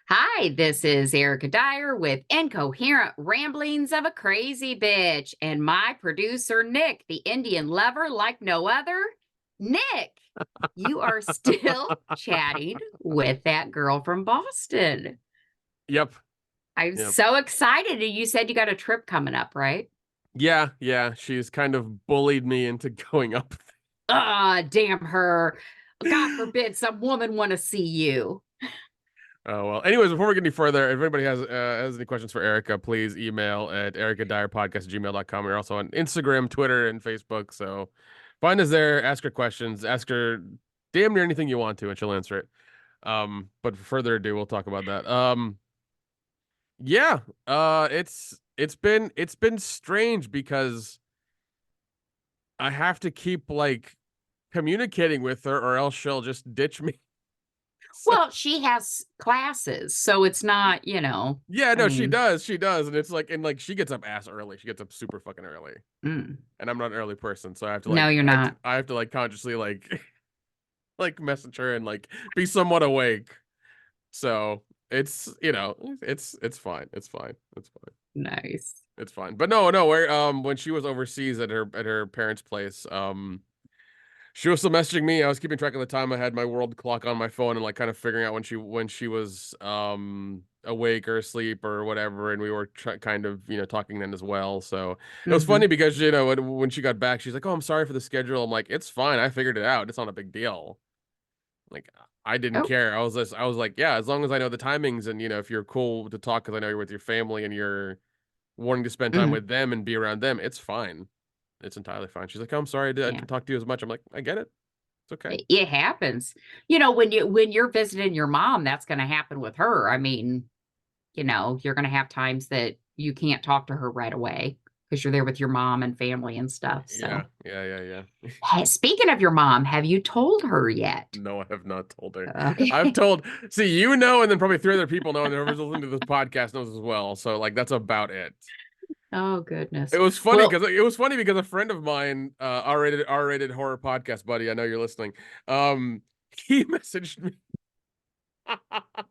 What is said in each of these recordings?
Hi, this is Erica Dyer with Incoherent Ramblings of a Crazy Bitch, and my producer, Nick, the Indian lover like no other. Nick, you are still chatting with that girl from Boston. Yep. I'm Yep. so excited. And you said you got a trip coming up, right? Yeah. She's kind of bullied me into going up. Ah, damn her. God forbid some woman want to see you. Oh well. Anyways, before we get any further, if anybody has any questions for Erica, please email at ericadyerpodcast@gmail.com. We're also on Instagram, Twitter, and Facebook. So find us there, ask her questions, ask her damn near anything you want to, and she'll answer it. But for further ado, we'll talk about that. Yeah. It's been strange because I have to keep like communicating with her or else she'll just ditch me. So, Well, she has classes, so it's not, yeah, I no, she mean, does. She does. And it's like, and like she gets up ass early. She gets up super fucking early. mm. And I'm not an early person. So I have to No, like you're not. I have to like consciously like like message her and like be somewhat awake. So it's fine. It's fine. It's fine. Nice. It's fine. But no, where when she was overseas at her parents' place, she was still messaging me. I was keeping track of the time. I had my world clock on my phone and like kind of figuring out when she was awake or asleep or whatever. And we were kind of talking then as well. So it was funny Hmm. because when she got back, she's like, "Oh, I'm sorry for the schedule." I'm like, "It's fine. I figured it out. It's not a big deal." Like I didn't Oh, care. I was like, "Yeah, as long as I know the timings and if you're cool to talk because I know you're with your family and you're wanting to spend time mhm. with them and be around them, it's fine. It's entirely fine." She's like, "Oh, I'm sorry I Yeah. didn't talk to you as much." I'm like, "I get it. It's okay." It happens. When you're visiting your mom, that's going to happen with her. I mean, you're going to have times that you can't talk to her right away because you're there with your mom and family and stuff. Yeah, So, yeah. hey, speaking of your mom, have you told her yet? No, I have not told her. I've Okay. told, see, and then probably three other people know, and whoever's listening to this podcast knows as well. So, like, that's about it. Oh, goodness. It Well, was funny because a friend of mine, R-rated horror podcast buddy, I know you're listening. He messaged me.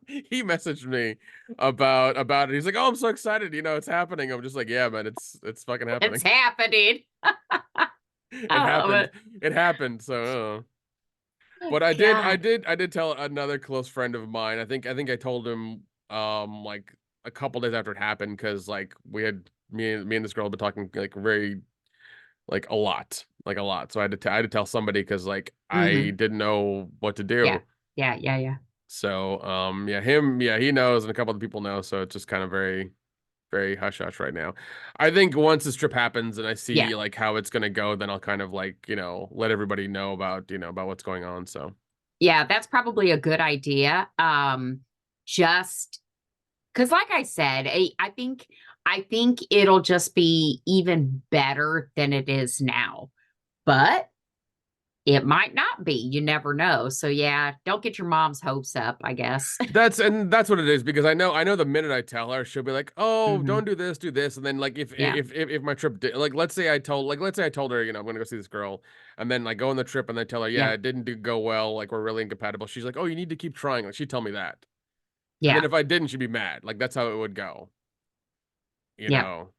He messaged me about it. He's like, "Oh, I'm so excited! It's happening." I'm just like, "Yeah, man, it's fucking it's happening. happening. It I love happened. it. It happened." So. But God. I did tell another close friend of mine. I think I told him like a couple days after it happened because like we had me and this girl had been talking like very like a lot. So I had to tell somebody because like I Hmm. didn't know what to Yeah. do. Yeah. So he knows and a couple of people know. So it's just kind of very hush hush right now. I think once this trip happens and I Yeah. see like how it's gonna go, then I'll kind of like let everybody know about about what's going on. So. Yeah, that's probably a good idea. Just because like I said, I think it'll just be even better than it is now. But it might not be. You never know. So yeah, don't get your mom's hopes up, I guess. That's what it is because I know the minute I tell her she'll be like, "Oh, Hmm. don't do this," and then like Yeah. if my trip did, like let's say I told her I'm gonna go see this girl, and then like go on the trip and then tell her yeah Yeah. it didn't go well, like we're really incompatible. She's like, "Oh, you need to keep trying," like she'd tell me that, and then Yeah. if I didn't, she'd be mad. Like that's how it would go, you Yeah. know.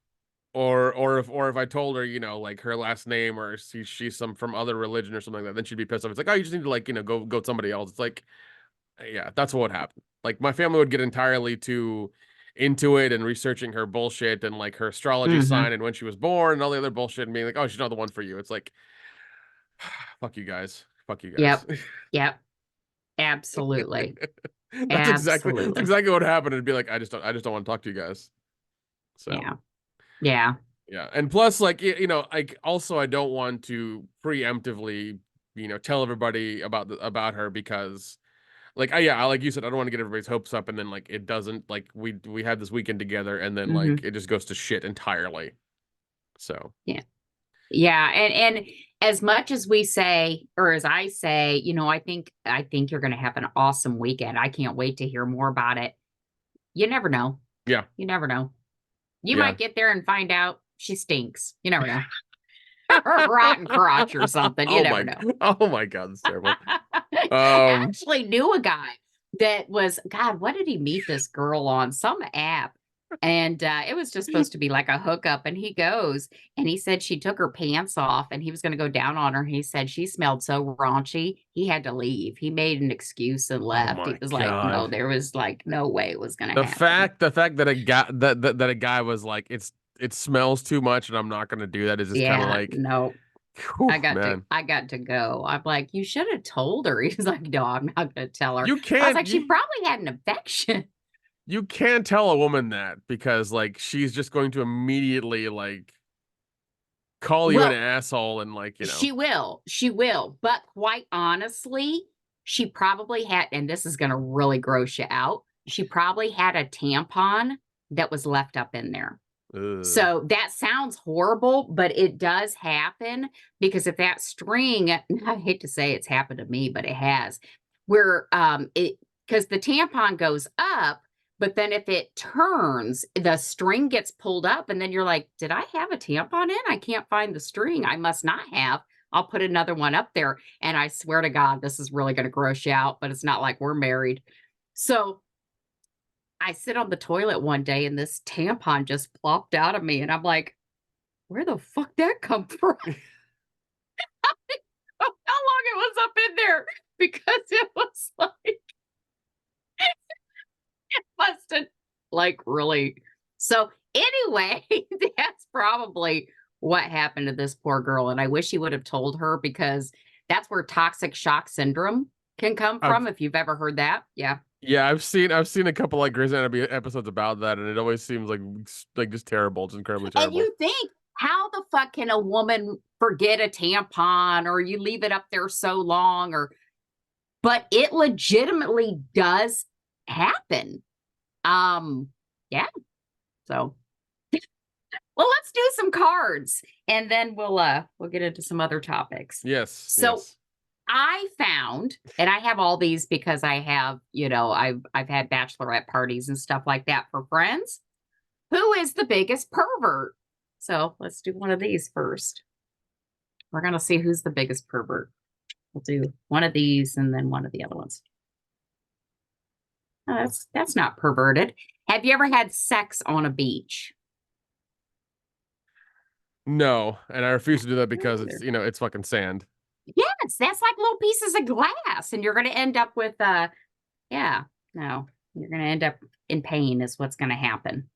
Or if I told her like her last name or she's some from other religion or something like that, then she'd be pissed off. It's like, "Oh, you just need to like go with somebody else." It's like yeah, that's what happened. Like my family would get entirely too into it and researching her bullshit and like her astrology Hmm. sign and when she was born and all the other bullshit and being like, "Oh, she's not the one for you." It's like, fuck you guys. Fuck you guys. Yep. Yep. Absolutely. That's Absolutely. exactly what happened. It'd be like, I just don't want to talk to you guys. So Yeah. Yeah. yeah. And plus, like, like also I don't want to preemptively, tell everybody about her because like yeah, like you said, I don't want to get everybody's hopes up and then like it doesn't like we had this weekend together and then like Hmm. it just goes to shit entirely. So Yeah. Yeah. And as much as we say, or as I say, I think you're gonna have an awesome weekend. I can't wait to hear more about it. You never know. yeah, You never know. You yeah. might get there and find out she stinks. You never know. Rotten crotch or something. You Oh never my know. oh my God, it's terrible. I Um actually knew a guy that was, God, what did he meet this girl on? Some app. And it was just supposed to be like a hookup. And he goes and he said she took her pants off and he was going to go down on her. He said she smelled so raunchy. He had to leave. He made an excuse and Oh left. He my was like, no, God. there was like no way it was going to The happen. fact that a guy was like, it smells too much and I'm not gonna do that is just kind of Yeah, like, no, whew, I man. got to go. I'm like, you should have told her. He's like, no, I'm not going to tell her. You I was can't like, she you, probably had an infection. you can't tell a woman that because like she's just going to immediately like call you an Well, asshole and like, she will. But quite honestly, she probably had, and this is going to really gross you out. She probably had a tampon that was left up in there. ugh. So that sounds horrible, but it does happen because if that string, I hate to say it's happened to me, but it has, where it, because the tampon goes up, but then if it turns, the string gets pulled up, and then you're like, did I have a tampon in? I can't find the string. I must not have. I'll put another one up there. And I swear to God, this is really going to gross you out, but it's not like we're married. So I sit on the toilet one day and this tampon just plopped out of me. And I'm like, where the fuck that come from? How long it was up in there? Because it was like, it must have like really. So anyway, that's probably what happened to this poor girl. And I wish he would have told her because that's where toxic shock syndrome can come I've from. If you've ever heard that. Yeah. Yeah, I've seen a couple like Grey's Anatomy episodes about that, and it always seems like just terrible. It's incredibly And terrible. you think, how the fuck can a woman forget a tampon or you leave it up there so long but it legitimately does happen. Yeah. So, well, let's do some cards and then we'll get into some other topics. Yes. So, Yes. I found, and I have all these because I have, I've had bachelorette parties and stuff like that for friends. Who is the biggest pervert? So let's do one of these first. We're going to see who's the biggest pervert. We'll do one of these and then one of the other ones. Oh, that's not perverted. Have you ever had sex on a beach? No, and I refuse to do that because Either. it's fucking sand. Yes, that's like little pieces of glass, and you're going to end up with yeah, no, you're going to end up in pain is what's going to happen.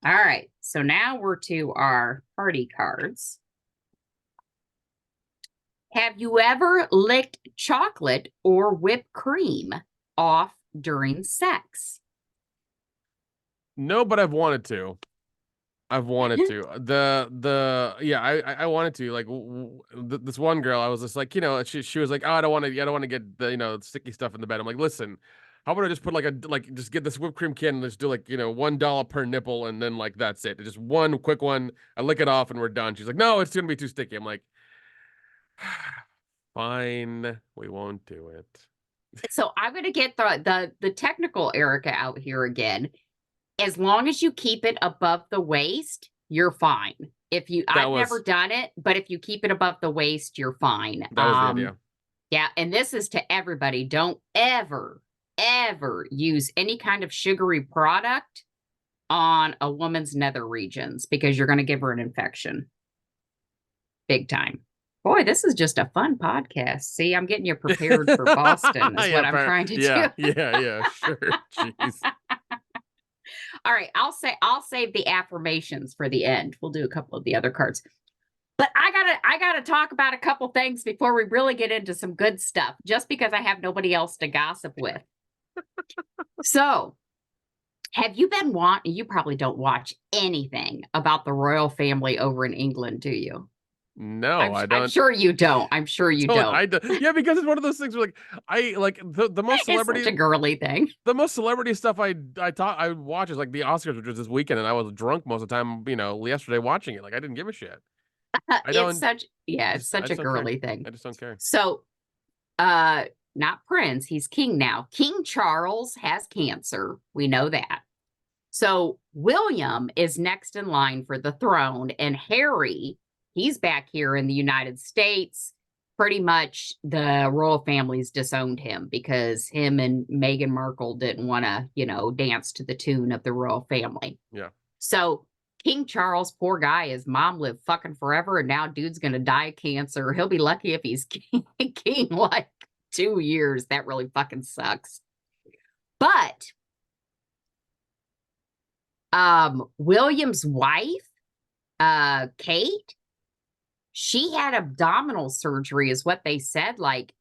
All right, so now we're to our party cards. Have you ever licked chocolate or whipped cream off during sex? No, but I've wanted to. I've wanted to. Yeah, I wanted to. Like this one girl, I was just like, she was like, oh, I don't want to get the sticky stuff in the bed. I'm like, listen, how about I just put just get this whipped cream can and just do like $1 per nipple and then like that's it. Just one quick one. I lick it off and we're done. She's like, no, it's gonna be too sticky. I'm like, fine, we won't do it. So I'm going to get the technical Erica out here again. As long as you keep it above the waist, you're fine. I've never done it, but if you keep it above the waist, you're fine. That was the idea. Yeah, and this is to everybody. Don't ever, ever use any kind of sugary product on a woman's nether regions because you're going to give her an infection. Big time. Boy, this is just a fun podcast. See, I'm getting you prepared for Boston is what I'm trying to do. Yeah, sure. Jeez. All right, I'll save the affirmations for the end. We'll do a couple of the other cards. But I gotta talk about a couple things before we really get into some good stuff, just because I have nobody else to gossip with. So, have you been you probably don't watch anything about the royal family over in England, do you? No, I don't. I'm sure you don't. I'm sure you don't. Yeah, because it's one of those things where I like the most celebrity. It's such a girly thing. The most celebrity stuff I watch is like the Oscars, which was this weekend, and I was drunk most of the time. Yesterday watching it, like I didn't give a shit. It's such a girly thing. I just don't care. So, not Prince, he's king now. King Charles has cancer. We know that. So William is next in line for the throne, and Harry, he's back here in the United States. pretty much the royal family's disowned him because him and Meghan Markle didn't want to, dance to the tune of the royal family. Yeah. So King Charles, poor guy, his mom lived fucking forever, and now dude's gonna die of cancer. He'll be lucky if he's king like 2 years. That really fucking sucks. But William's wife, Kate, she had abdominal surgery, is what they said, like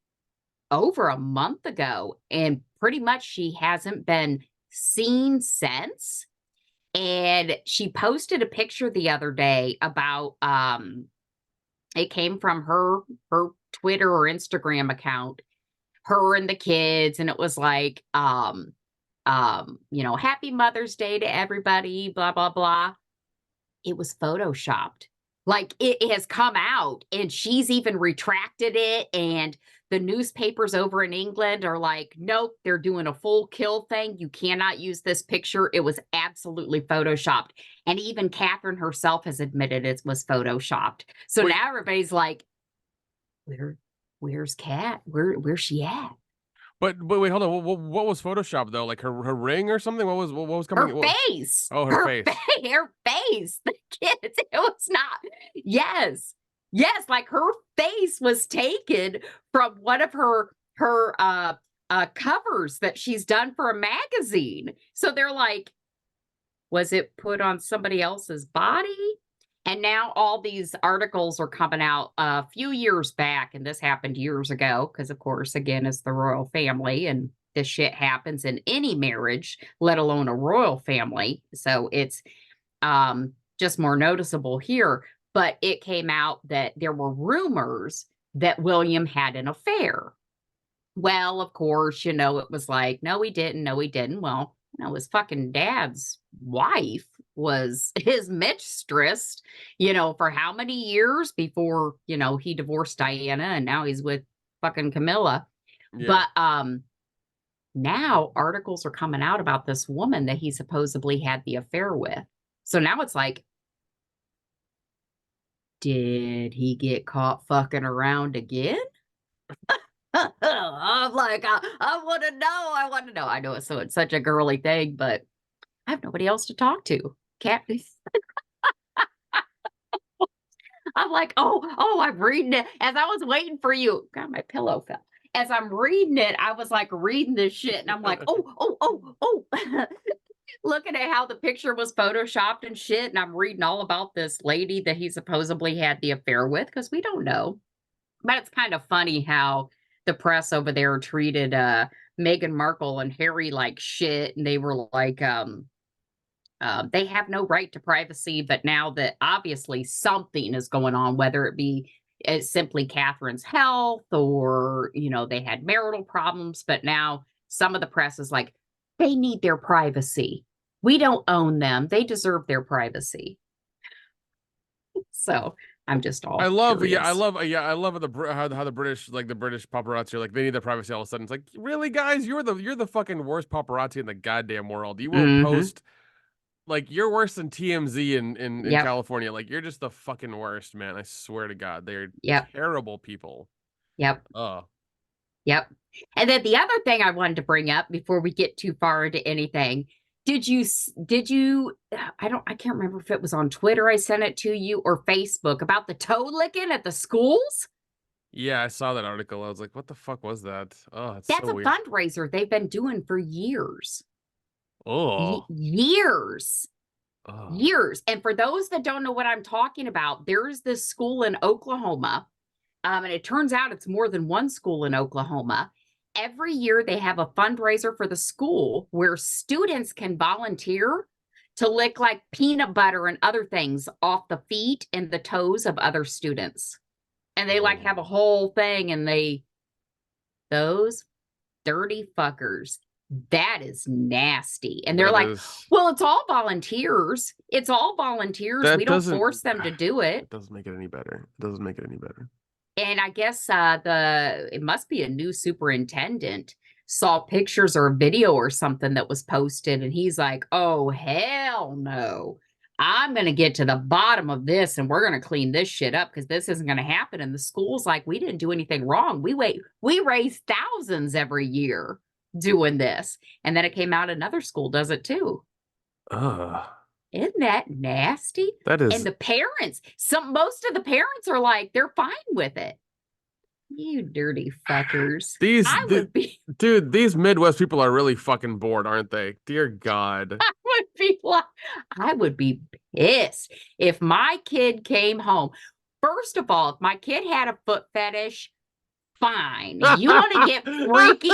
over a month ago, and pretty much she hasn't been seen since. And she posted a picture the other day about it came from her Twitter or Instagram account, her and the kids, and it was like happy Mother's Day to everybody, blah blah blah. It was photoshopped. Like it has come out, and she's even retracted it, and the newspapers over in England are like, nope, they're doing a full kill thing. You cannot use this picture. It was absolutely photoshopped. And even Catherine herself has admitted it was photoshopped. So now everybody's like, where's Cat? Where's she at? But wait, hold on. What was Photoshop though? Like her ring or something? What was coming? Her face. Oh, her face. Her face. The kids. It was not. Yes. Yes, like her face was taken from one of her covers that she's done for a magazine. So they're like, was it put on somebody else's body? And now all these articles are coming out a few years back, and this happened years ago because, of course, again, it's the royal family, and this shit happens in any marriage, let alone a royal family. So it's just more noticeable here. But it came out that there were rumors that William had an affair. Well, of course, it was like, no, he didn't. No, he didn't. Well, his fucking dad's wife was his mistress, for how many years before, he divorced Diana, and now he's with fucking Camilla. Yeah. But now articles are coming out about this woman that he supposedly had the affair with. So now it's like, did he get caught fucking around again? I'm like, I want to know. I want to know. I know it's such a girly thing, but I have nobody else to talk to. Cat. I'm like, oh, I'm reading it as I was waiting for you. God, my pillow fell. As I'm reading it, I was like reading this shit, and I'm like, oh. Looking at how the picture was photoshopped and shit, and I'm reading all about this lady that he supposedly had the affair with, because we don't know. But it's kind of funny how the press over there treated Meghan Markle and Harry like shit, and they were like, they have no right to privacy. But now that obviously something is going on, whether it be simply Catherine's health or, they had marital problems, but now some of the press is like, they need their privacy. We don't own them. They deserve their privacy. So I'm just all. I love how the British, like the British paparazzi are like, they need their privacy. All of a sudden, it's like, really, guys, you're the fucking worst paparazzi in the goddamn world. You will post, like, you're worse than TMZ in California. Like, you're just the fucking worst, man. I swear to God, they're terrible people. Yep. Oh. Yep. And then the other thing I wanted to bring up before we get too far into anything, did you, I can't remember if it was on Twitter I sent it to you or Facebook about the toe licking at the schools? Yeah, I saw that article. I was like, what the fuck was that? Oh, that's so weird. Fundraiser they've been doing for years. Oh. Years. Oh. Years. And for those that don't know what I'm talking about, there's this school in Oklahoma. And it turns out it's more than one school in Oklahoma. Every year they have a fundraiser for the school where students can volunteer to lick like peanut butter and other things off the feet and the toes of other students. And they like have a whole thing, and those dirty fuckers, that is nasty. And they're like, well, it's all volunteers. It's all volunteers. We don't force them to do it. It doesn't make it any better. And I guess it must be a new superintendent saw pictures or a video or something that was posted, and he's like, oh, hell no. I'm going to get to the bottom of this and we're going to clean this shit up because this isn't going to happen. And the school's like, we didn't do anything wrong. We raise thousands every year doing this. And then it came out another school does it too. Ugh. Isn't that nasty? That And is the parents, most of the parents are like, they're fine with it. You dirty fuckers. these I would be dude, these Midwest people are really fucking bored, aren't they? Dear God. would be like, I would be pissed if my kid came home. First of all, if my kid had a foot fetish, fine. You want to get freaky?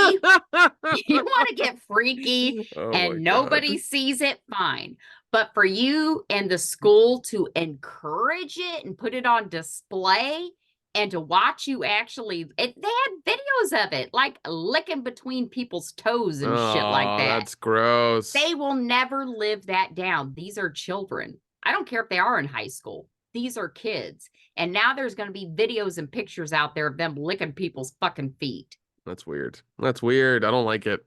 You want to get freaky Oh my and nobody God. sees it, fine. But for you and the school to encourage it and put it on display and to watch you actually, they had videos of it, like licking between people's toes and shit like Oh, that. that's gross. They will never live that down. These are children. I don't care if they are in high school. These are kids. And now there's going to be videos and pictures out there of them licking people's fucking feet. That's weird. That's weird. I don't like it.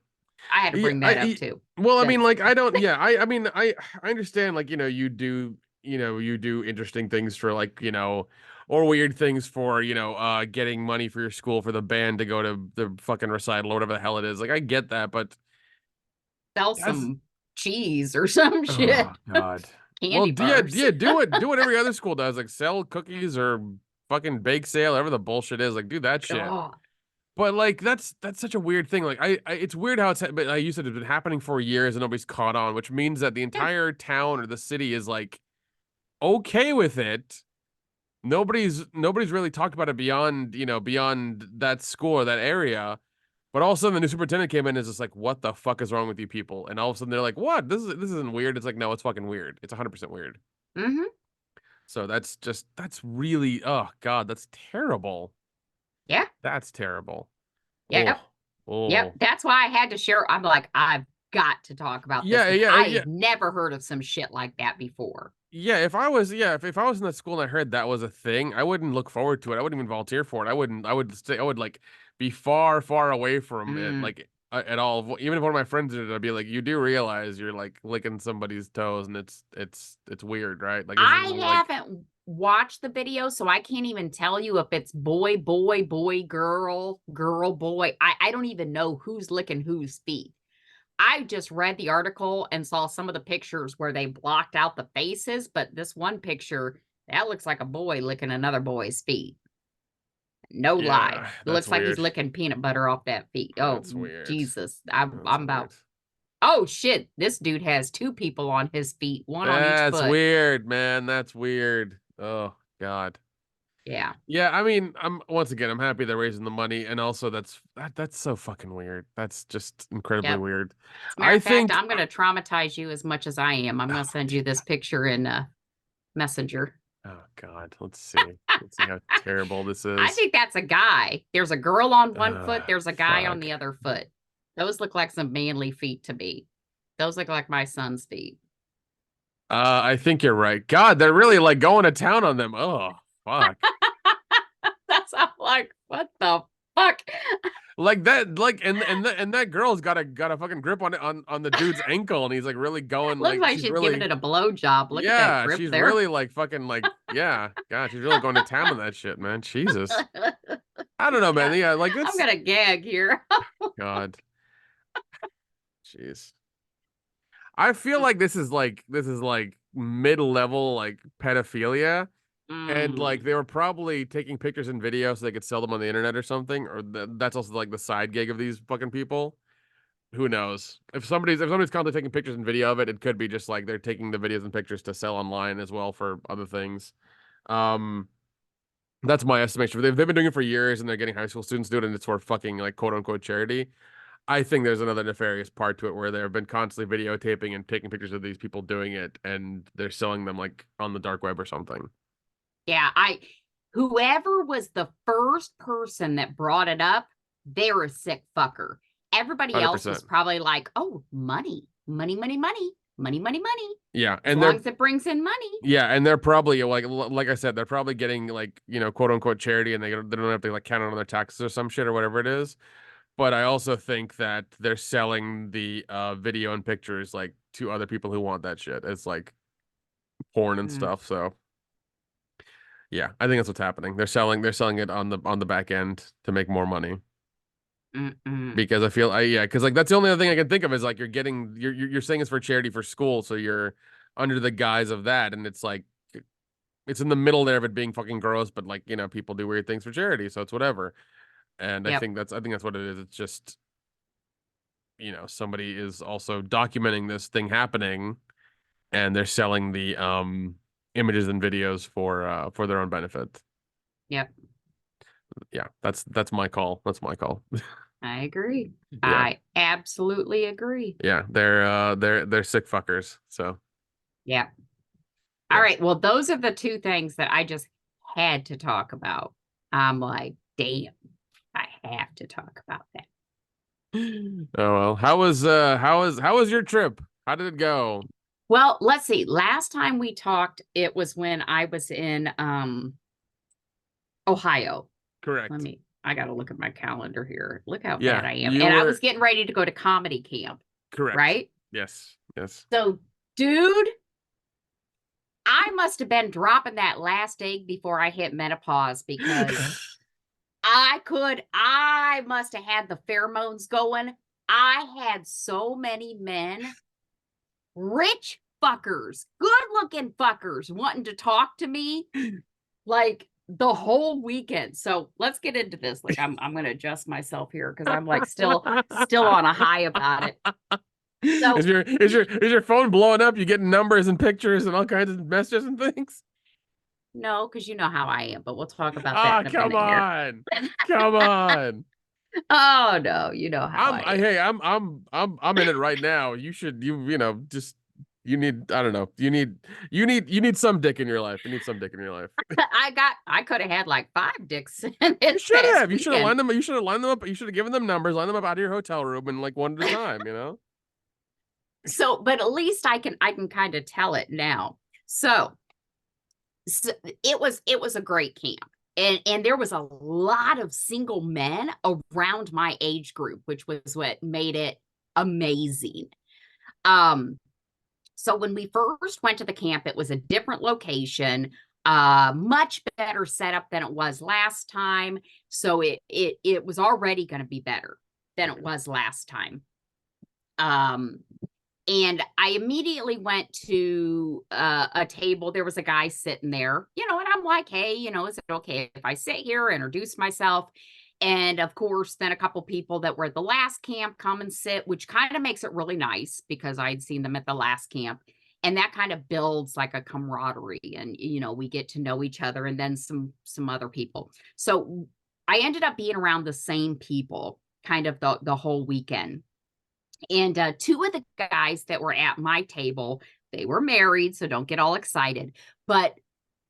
I had to bring that up too. Well, I mean, That's- like, I don't, yeah, I mean, I understand, like, you do, you do interesting things for, like, or weird things for, getting money for your school for the band to go to the fucking recital or whatever the hell it is. Like, I get that, but Sell that's, some cheese or some shit. oh God. Well, Candy bars. yeah, do what every other school does, like sell cookies or fucking bake sale, whatever the bullshit is, like do that shit. God. But like that's such a weird thing. Like it's weird how but like you said, it's been happening for years and nobody's caught on, which means that the Yeah. entire town or the city is like okay with it. Nobody's really talked about it beyond that school or that area. But all of a sudden the new superintendent came in and is just like, what the fuck is wrong with you people? And all of a sudden they're like, what? This isn't weird. It's like, no, it's fucking weird. It's 100% weird. Mm-hmm. So that's really, oh God, that's terrible. Yeah. That's terrible. Yep. Oh, Yep. oh. That's why I had to share. I'm like, I've got to talk about this. I've never heard of some shit like that before. Yeah, if I was in that school and I heard that was a thing, I wouldn't look forward to it. I wouldn't even volunteer for it. I would like be far, far away from it, like at all. Even if one of my friends did it, I'd be like, you do realize you're like licking somebody's toes and it's weird, right? Like I haven't watched the video, so I can't even tell you if it's boy, boy, boy, girl, girl, boy. I don't even know who's licking whose feet. I just read the article and saw some of the pictures where they blocked out the faces, but this one picture, that looks like a boy licking another boy's feet. No lie. It looks like he's licking peanut butter off that feet. Oh, that's weird. Jesus. I'm about. Oh, shit. This dude has two people on his feet, one on each foot. That's weird, man. That's weird. Oh, God. Yeah. Yeah, I mean, I'm happy they're raising the money, and also that's so fucking weird. That's just incredibly weird. As a matter of fact, I'm going to traumatize you as much as I am. I'm going to send you this picture in Messenger. Oh God, let's see. Let's see how terrible this is. I think that's a guy. There's a girl on one foot. There's a guy on the other foot. Those look like some manly feet to me. Those look like my son's feet. I think you're right. God, they're really like going to town on them. Oh, fuck. That's I'm like, what the fuck? Like that, like and that girl's got a fucking grip on the dude's ankle, and he's like really going. Looks like she's really, giving it a blowjob. Look at that grip she's there. really like fucking like God, she's really going to town on that shit, man. Jesus, I don't know, man. Yeah, like this. I'm gonna gag here. God, jeez. I feel like this is like mid-level like pedophilia. And like they were probably taking pictures and videos so they could sell them on the internet or something, or that's also like the side gig of these fucking people. Who knows? If somebody's constantly taking pictures and video of it, it could be just like they're taking the videos and pictures to sell online as well for other things. That's my estimation. They've been doing it for years, and they're getting high school students to do it, and it's for fucking like quote unquote charity. I think there's another nefarious part to it where they've been constantly videotaping and taking pictures of these people doing it, and they're selling them like on the dark web or something. Yeah, whoever was the first person that brought it up, they're a sick fucker. Everybody 100%. else was probably like, oh, money, money, money, money, money, money, money. Yeah, and as long as it brings in money. Yeah, and they're probably like I said, they're probably getting like quote unquote charity, and they don't have to like count it on their taxes or some shit or whatever it is. But I also think that they're selling the video and pictures like to other people who want that shit. It's like porn and Mm, stuff. So yeah, I think that's what's happening. They're selling it on the back end to make more money. mm-mm. Because I feel yeah, because like that's the only other thing I can think of is like you're saying it's for charity for school, so you're under the guise of that, and it's like it's in the middle there of it being fucking gross, but like people do weird things for charity, so it's whatever. And Yep. I think that's what it is. It's just somebody is also documenting this thing happening, and they're selling the images and videos for their own benefit. Yep. Yeah, that's my call. That's my call. I agree. Yeah, I absolutely agree. yeah, they're sick fuckers. So Yeah. All yeah. right. Well, those are the two things that I just had to talk about. I'm like, damn, I have to talk about that. Oh well, how was your trip? How did it go? Well, let's see. Last time we talked, it was when I was in Ohio. Correct. I got to look at my calendar here. Look how bad Yeah, I am. you And I were was getting ready to go to comedy camp, correct. right? Yes, yes. So, dude, I must have been dropping that last egg before I hit menopause because I must have had the pheromones going. I had so many men, rich fuckers, good looking fuckers wanting to talk to me like the whole weekend. So let's get into this. Like I'm gonna adjust myself here because I'm like still on a high about it. Is So your phone blowing up? You getting numbers and pictures and all kinds of messages and things? no, because you know how I am, but we'll talk about that Ah, in a come minute here. on. Come on. Oh no, you know how I am. Hey, I'm in it right now. Just you need I don't know. You need some dick in your life. You need some dick in your life. I could have had like 5 dicks this past You should have weekend. lined them. You should have lined them up. You should have given them numbers, lined them up out of your hotel room, and like one at a time. So, but at least I can kind of tell it now. So it was a great camp. And there was a lot of single men around my age group, which was what made it amazing. Um, so when we first went to the camp, it was a different location, much better setup than it was last time. So it was already going to be better than it Okay. was last time. Um, and I immediately went to a table. There was a guy sitting there, and I'm like, hey, is it okay if I sit here, introduce myself? And of course, then a couple people that were at the last camp come and sit, which kind of makes it really nice because I'd seen them at the last camp. And that kind of builds like a camaraderie, and we get to know each other, and then some other people. So I ended up being around the same people kind of the whole weekend. And two of the guys that were at my table, they were married, so don't get all excited. But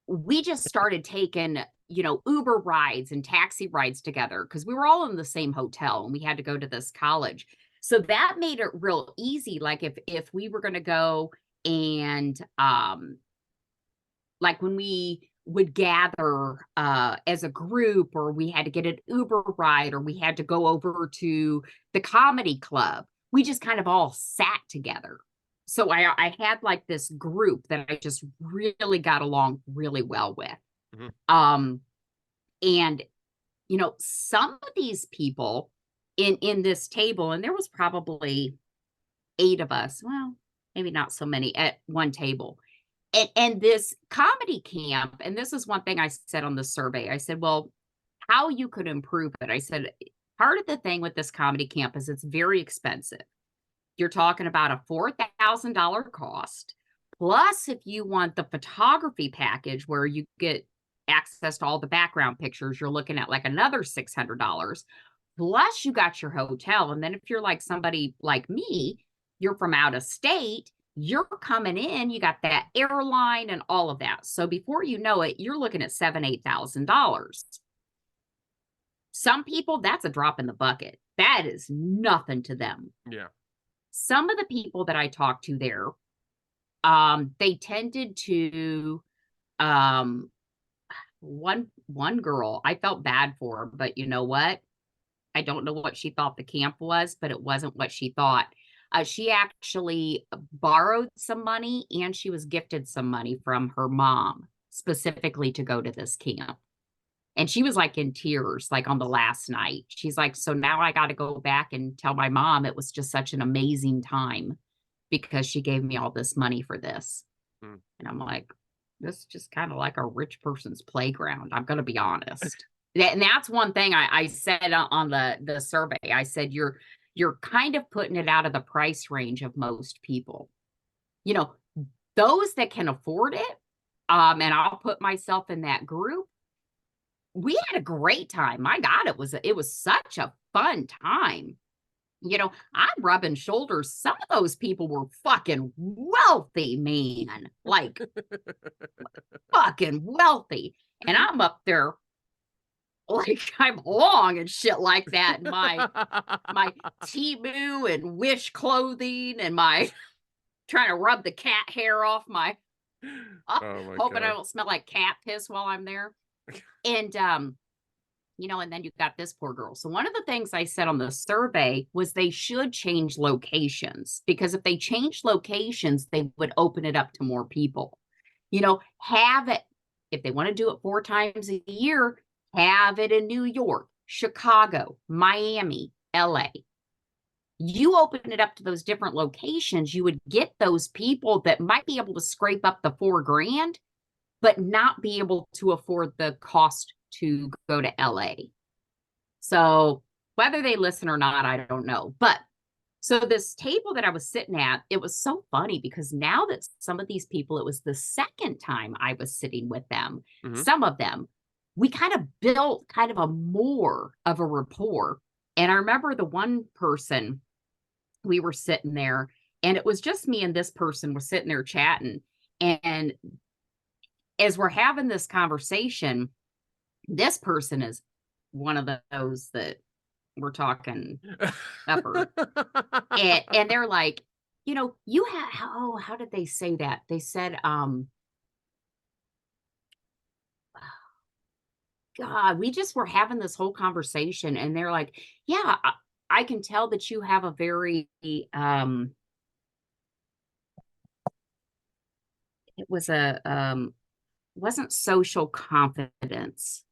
we just started taking, Uber rides and taxi rides together because we were all in the same hotel and we had to go to this college. So that made it real easy. Like if we were going to go and like when we would gather as a group, or we had to get an Uber ride, or we had to go over to the comedy club, we just kind of all sat together. So I had like this group that I just really got along really well with. Mhm. Um, and some of these people in this table, and there was probably 8 of us, well, maybe not so many at one table. And this comedy camp, and this is one thing I said on the survey. I said, well, how you could improve it. I said, part of the thing with this comedy camp is it's very expensive. You're talking about a $4,000 cost. Plus, if you want the photography package where you get access to all the background pictures, you're looking at like another $600. Plus, you got your hotel. And then if you're like somebody like me, you're from out of state, you're coming in, you got that airline and all of that. So before you know it, you're looking at $7,000, $8,000. Some people, that's a drop in the bucket. That is nothing to them. Yeah. Some of the people that I talked to there, they tended to um one girl, I felt bad for her, but you know what? I don't know what she thought the camp was, but it wasn't what she thought. She actually borrowed some money and she was gifted some money from her mom specifically to go to this camp. And she was like in tears, like on the last night. She's like, so now I got to go back and tell my mom it was just such an amazing time because she gave me all this money for this. Hmm. And I'm like, this is just kind of like a rich person's playground. I'm going to be honest. And that's one thing I said on the survey. I said, you're kind of putting it out of the price range of most people. You know, those that can afford it, and I'll put myself in that group. We had a great time. My God, it was such a fun time. You know, I'm rubbing shoulders. Some of those people were fucking wealthy, man. Like fucking wealthy. And I'm up there like I'm long and shit like that. And my Temu and Wish clothing and my trying to rub the cat hair off my Oh my hoping I God. don't smell like cat piss while I'm there. And you know, and then you've got this poor girl. So one of the things I said on the survey was they should change locations, because if they change locations, they would open it up to more people. You know, have it, if they want to do it 4 times a year, have it in New York, Chicago, Miami, LA. You open it up to those different locations, you would get those people that might be able to scrape up the $4,000, but not be able to afford the cost to go to LA. So whether they listen or not, I don't know. But so this table that I was sitting at, it was so funny because now that some of these people, it was the second time I was sitting with them, some of them, we kind of built kind of a more of a rapport. And I remember the one person, we were sitting there and it was just me and this person was sitting there chatting. And as we're having this conversation, this person is one of those that we're talking upper. And they're like, you know, you have, oh, how did they say that? They said, God, we just were having this whole conversation and they're like, yeah, I can tell that you have a very, it was wasn't social confidence,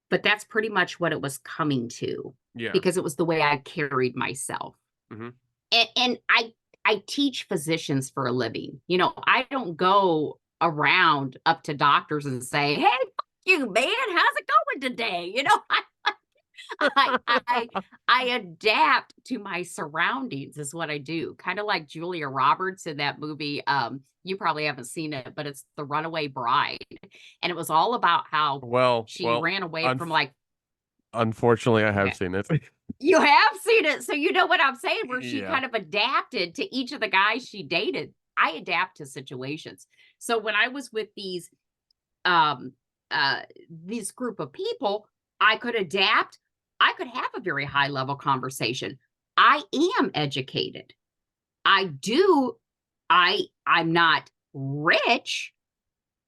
but that's pretty much what it was coming to. Yeah. Because it was the way I carried myself. And I teach physicians for a living. You know, I don't go around up to doctors and say, hey, fuck you, man, how's it going today? You know, I adapt to my surroundings is what I do. Kind of like Julia Roberts in that movie. You probably haven't seen it, but it's The Runaway Bride. And it was all about how she ran away from like. Unfortunately, I have seen it. You have seen it. So you know what I'm saying, where she kind of adapted to each of the guys she dated. I adapt to situations. So when I was with these group of people, I could adapt. I could have a very high level conversation. I am educated. I'm not rich,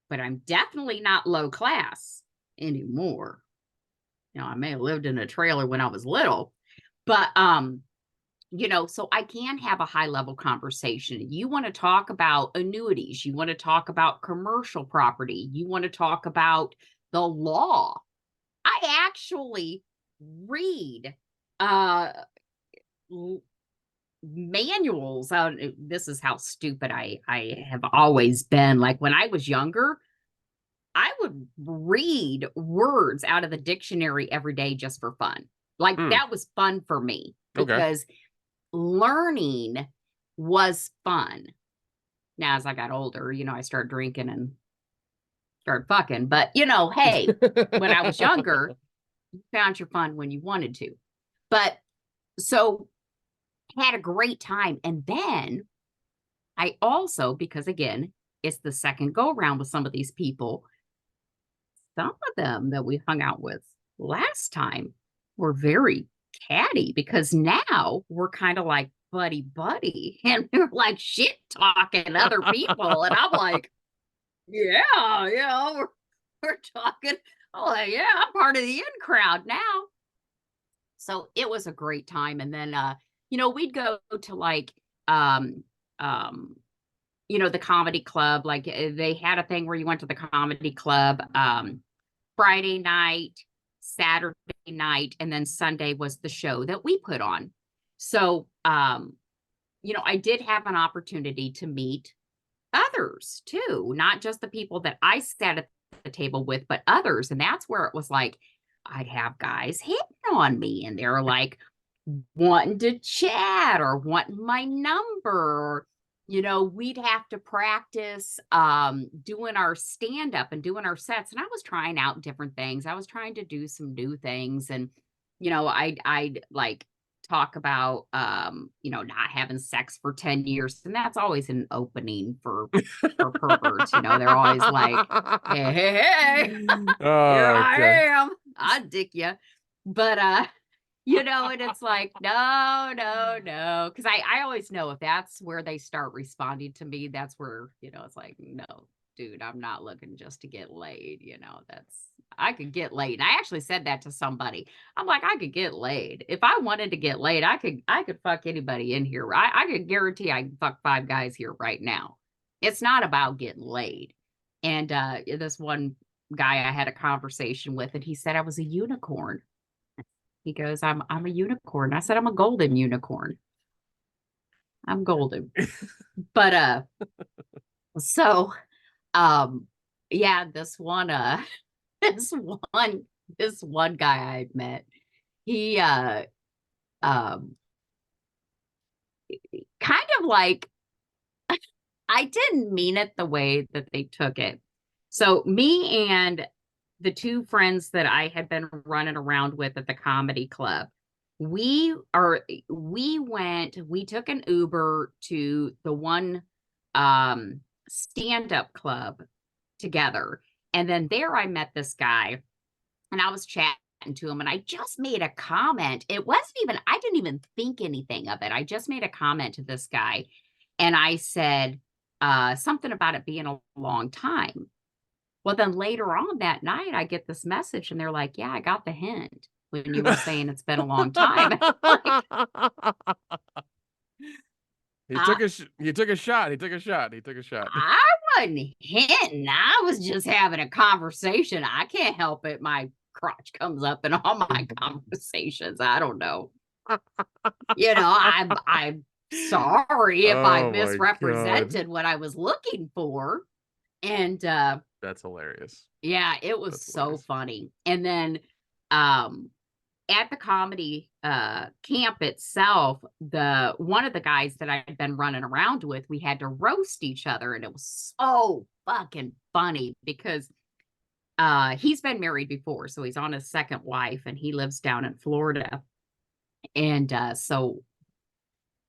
but I'm definitely not low class anymore. You know, I may have lived in a trailer when I was little, but you know, so I can have a high level conversation. You want to talk about annuities, you want to talk about commercial property, you want to talk about the law. I actually read manuals. This is how stupid I have always been. Like when I was younger, I would read words out of the dictionary every day just for fun. Like that was fun for me because learning was fun. Now, as I got older, you know, I started drinking and started fucking. But, you know, hey, when I was younger, you found your fun when you wanted to. But so had a great time. And then I also, because again, it's the second go around with some of these people, some of them that we hung out with last time were very catty because now we're kind of like buddy and we're like shit talking other people. And I'm like, yeah, we're talking. Oh, like, yeah, I'm part of the in crowd now. So it was a great time. And then we'd go to like, um, um, the comedy club. Like they had a thing where you went to the comedy club, Friday night, Saturday night, and then Sunday was the show that we put on. So, I did have an opportunity to meet others too, not just the people that I sat at the table with, but others. And that's where it was like, I'd have guys hitting on me and they're like wanting to chat or wanting my number. Or, we'd have to practice doing our stand up and doing our sets. And I was trying out different things. I was trying to do some new things. And, I'd like talk about not having sex for 10 years, and that's always an opening for perverts. They're always like, hey, hey, hey, here Oh, I okay. am, I dick you. But and it's like, no, no, no, because I always know if that's where they start responding to me, that's where it's like, no, dude, I'm not looking just to get laid. I could get laid. And I actually said that to somebody. I'm like, I could get laid. If I wanted to get laid, I could fuck anybody in here. I could guarantee I can fuck 5 guys here right now. It's not about getting laid. And this one guy I had a conversation with, and he said I was a unicorn. He goes, I'm a unicorn. I said, I'm a golden unicorn. I'm golden. But so yeah, this one this one guy I'd met, he um kind of like, I didn't mean it the way that they took it. So me and the 2 friends that I had been running around with at the comedy club, we took an Uber to the one stand-up club together. And then there I met this guy and I was chatting to him and I just made a comment. I didn't even think anything of it. I just made a comment to this guy and I said something about it being a long time. Well, then later on that night, I get this message and they're like, yeah, I got the hint when you were saying it's been a long time. Like, He took a shot. He took a shot. He took a shot. I wasn't hinting. I was just having a conversation. I can't help it. My crotch comes up in all my conversations. I don't know. I'm sorry if I Oh my God. misrepresented what I was looking for. And That's hilarious. yeah, it was so funny. And then at the comedy camp itself, one of the guys that I'd been running around with, we had to roast each other, and it was so fucking funny because he's been married before, so he's on his second wife, and he lives down in Florida. And so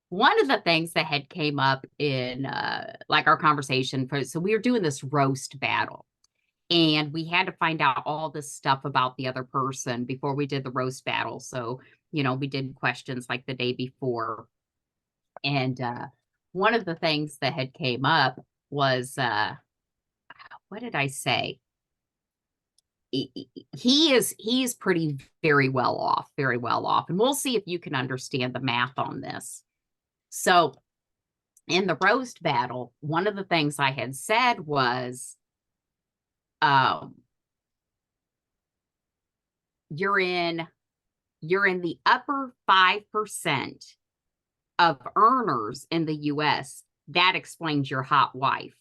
one of the things that had came up in like our conversation, so we were doing this roast battle. And we had to find out all this stuff about the other person before we did the roast battle. So, we did questions like the day before. And one of the things that had came up was, what did I say? He's pretty very well off. And we'll see if you can understand the math on this. So in the roast battle, one of the things I had said was, you're in the upper 5% of earners in the US. That explains your hot wife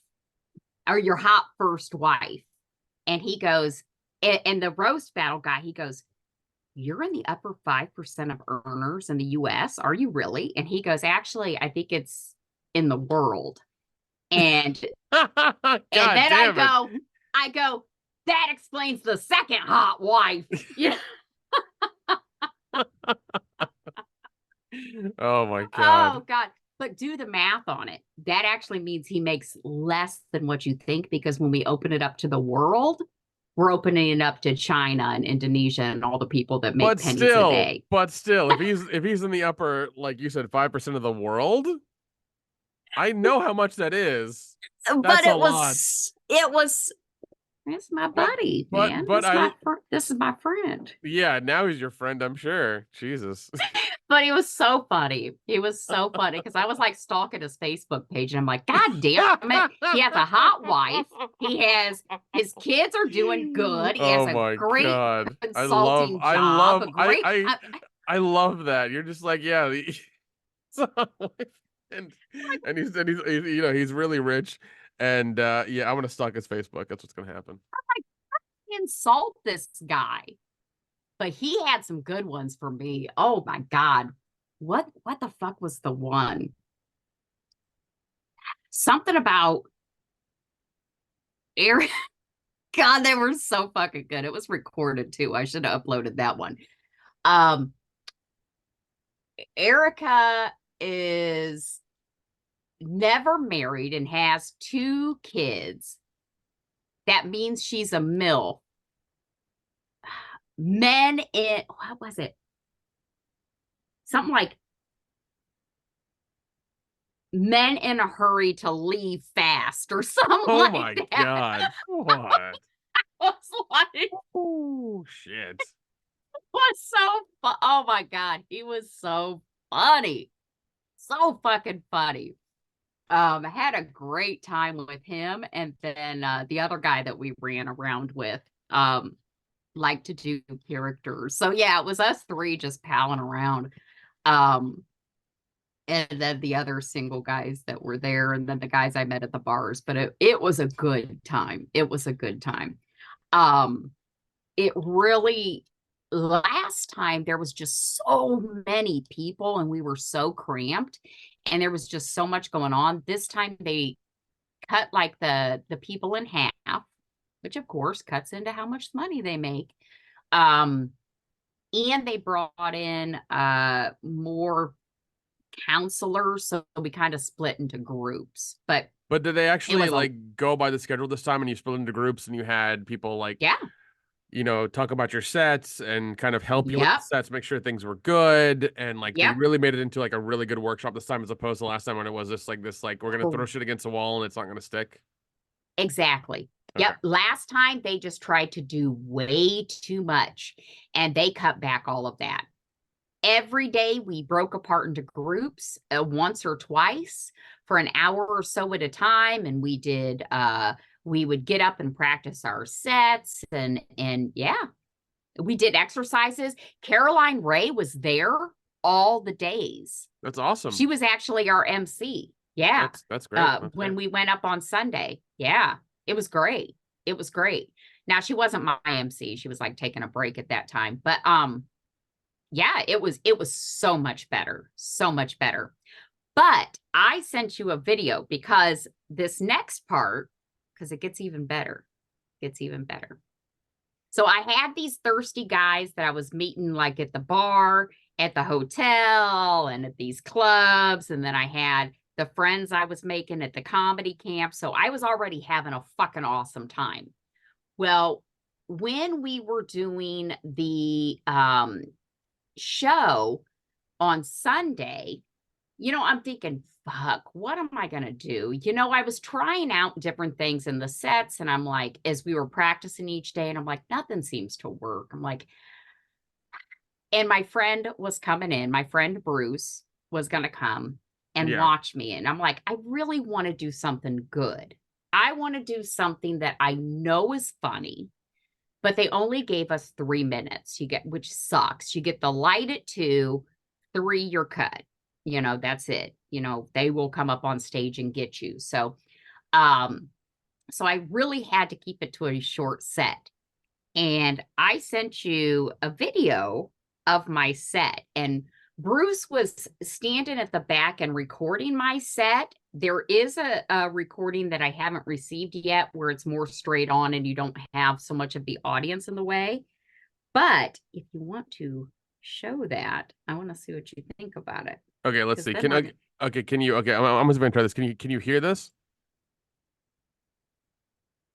or your hot first wife. And he goes, and the roast battle guy, he goes, you're in the upper 5% of earners in the US. Are you really? And he goes, actually, I think it's in the world. And and then I go, that explains the second hot wife. Yeah. Oh my God. Oh God. But do the math on it. That actually means he makes less than what you think, because when we open it up to the world, we're opening it up to China and Indonesia and all the people that make pennies a day. But still, if he's in the upper, like you said, 5% of the world, I know how much that is. But it was This is my buddy, but man. but I This is my friend. yeah, now he's your friend, I'm sure. Jesus. But he was so funny. He was so funny because I was like stalking his Facebook page, and I'm like, God damn it! He has a hot wife. His kids are doing good. He has Oh a my great God. consulting job. A great. I love that. You're just like, yeah, and he's really rich. And yeah, I'm gonna stalk his Facebook. That's what's gonna happen. Insult this guy, but he had some good ones for me. Oh my God. What the fuck was the one? Something about Eric. God, they were so fucking good. It was recorded too. I should have uploaded that one. Um, Erica is never married and has 2 kids. That means she's a MILF. Men in, what was it? Something like men in a hurry to leave fast or something Oh like my that. God. What? I was like, Oh shit. was so oh my God, he was so funny. So fucking funny. I had a great time with him, and then the other guy that we ran around with liked to do characters. So yeah, it was us 3 just palling around. Um and then the other single guys that were there, and then the guys I met at the bars. But it was a good time. It was a good time. Um it really, last time there was just so many people and we were so cramped and there was just so much going on. This time they cut like the people in half, which of course cuts into how much money they make. um and they brought in more counselors, so we kind of split into groups. But did they It actually was a like go by the schedule this time and you split into groups and you had people like, yeah. talk about your sets and kind of help you with the Yep. sets, make sure things were good, and like they Yep. really made it into like a really good workshop this time as opposed to last time when it was just like this like we're gonna throw Oh, shit against the wall and it's not gonna stick. exactly. Okay. Yep. Last time they just tried to do way too much and they cut back all of that. Every day we broke apart into groups, once or twice for an hour or so at a time, and we would get up and practice our sets, and yeah, we did exercises. Caroline Ray was there all the days. That's awesome. She was actually our MC. Yeah. That's great. That's When great. we went up on Sunday. Yeah. It was great. It was great. Now she wasn't my MC. She was like taking a break at that time. But yeah, it was so much better. So much better. But I sent you a video because this next part, because it gets even better. Gets even better. So I had these thirsty guys that I was meeting like at the bar, at the hotel, and at these clubs. And then I had the friends I was making at the comedy camp. So I was already having a fucking awesome time. Well, when we were doing the show on Sunday, I'm thinking, fuck, what am I going to do? I was trying out different things in the sets, and I'm like, as we were practicing each day, and I'm like, nothing seems to work. I'm like, and my friend was coming in, my friend Bruce was going to come and Yeah. watch me. And I'm like, I really want to do something good. I want to do something that I know is funny, but they only gave us 3 minutes. Which sucks. You get the light at 2, 3, you're cut. That's it. They will come up on stage and get you. Um, so I really had to keep it to a short set. And I sent you a video of my set, and Bruce was standing at the back and recording my set. There is a recording that I haven't received yet where it's more straight on and you don't have so much of the audience in the way. But if you want to show that, I want to see what you think about it. Okay, let's see. Then Okay, can you I'm just gonna try this. Can you hear this?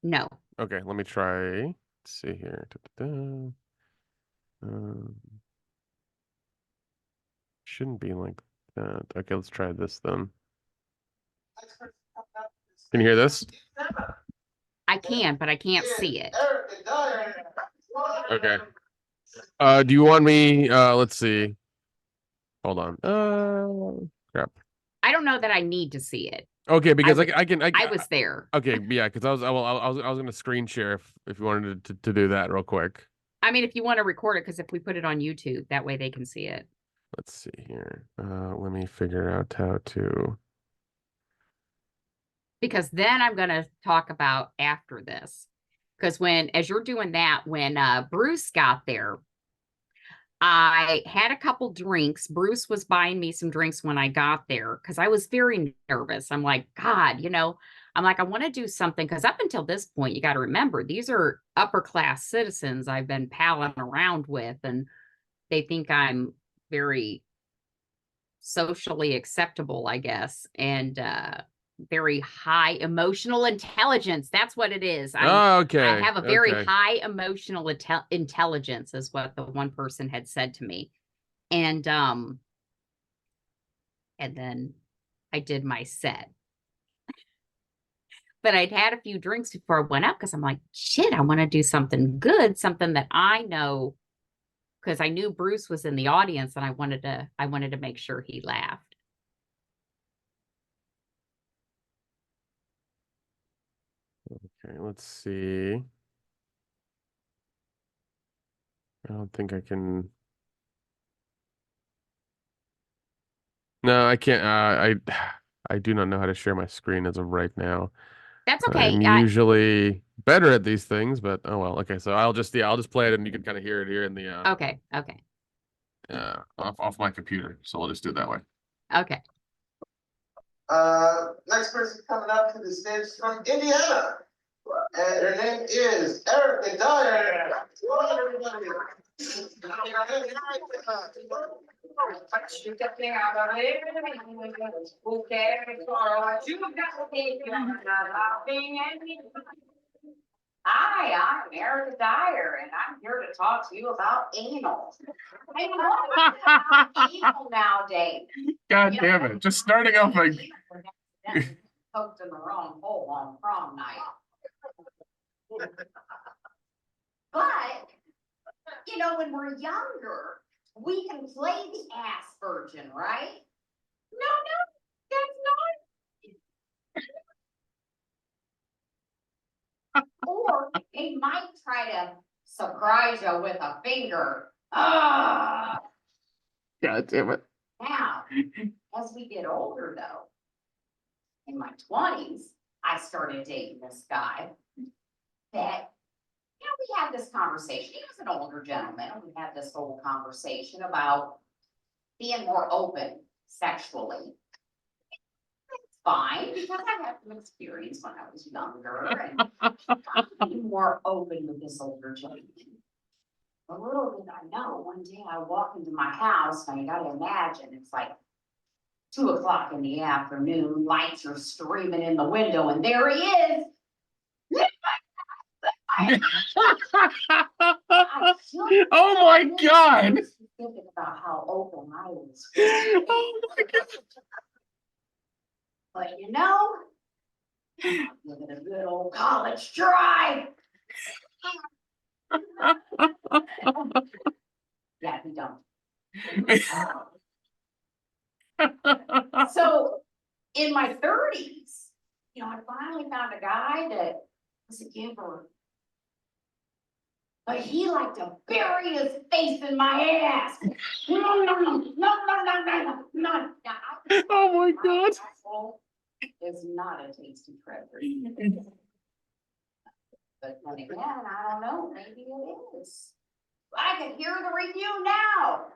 no. Okay, let me try. Let's see here. Da-da-da. Um, shouldn't be like that. Okay, let's try this then. Can you hear this? I can, but I can't see it. Okay. Do you want me? Let's see. Hold on. Crap. I don't know that I need to see it. Okay, because I was there. Okay, yeah, because I was gonna screen share if you wanted to do that real quick. I mean, if you want to record it, because if we put it on YouTube, that way they can see it. Let's see here. Let me figure out how to. Because then I'm going to talk about after this. Because as you're doing that, when Bruce got there, I had a couple drinks. Bruce was buying me some drinks when I got there because I was very nervous. I'm like, God, I'm like, I want to do something because up until this point, you got to remember, these are upper class citizens I've been palling around with, and they think I'm very socially acceptable, I guess, and very high emotional intelligence. That's what it is. Oh, I okay. have a very Okay. high emotional intelligence, is what the one person had said to me. And then I did my set. But I'd had a few drinks before I went up because I'm like, shit, I want to do something good, something that I know, because I knew Bruce was in the audience and I wanted to make sure he laughed. Okay, let's see. I don't think I can. No, I can't. I do not know how to share my screen as of right now. That's okay. I'm usually better at these things, but oh well. Okay, so I'll just play it and you can kind of hear it here in the Okay. off my computer. So we'll just do it that way. Okay. Next person coming up to the stage from Indiana. And her name is Erica Dyer. Hi, I'm Erica Dyer, and I'm here to talk to you about anal. I know anal nowadays. God damn it! Just starting off like. Poked in the wrong hole on prom night. But, when we're younger, we can play the ass virgin, right? No, that's not. Or they might try to surprise you with a finger. Ah! God damn it! Now, as we get older, though, in my 20s, I started dating this guy that, we had this conversation. He was an older gentleman. We had this whole conversation about being more open sexually. It's fine because I had some experience when I was younger and I'm being more open with this older gentleman. A little did I know, one day I walk into my house and you got to imagine it's like 2:00 in the afternoon, lights are streaming in the window, and there he is. Oh my God! Thinking about how open I was. Oh my God! But look at a good old college try. Yeah, he don't. So in my 30s, I finally found a guy that was a giver. But he liked to bury his face in my ass. No. Oh my God! Is not a tasty treasure. But then again, I don't know, maybe it is. I can hear the review now.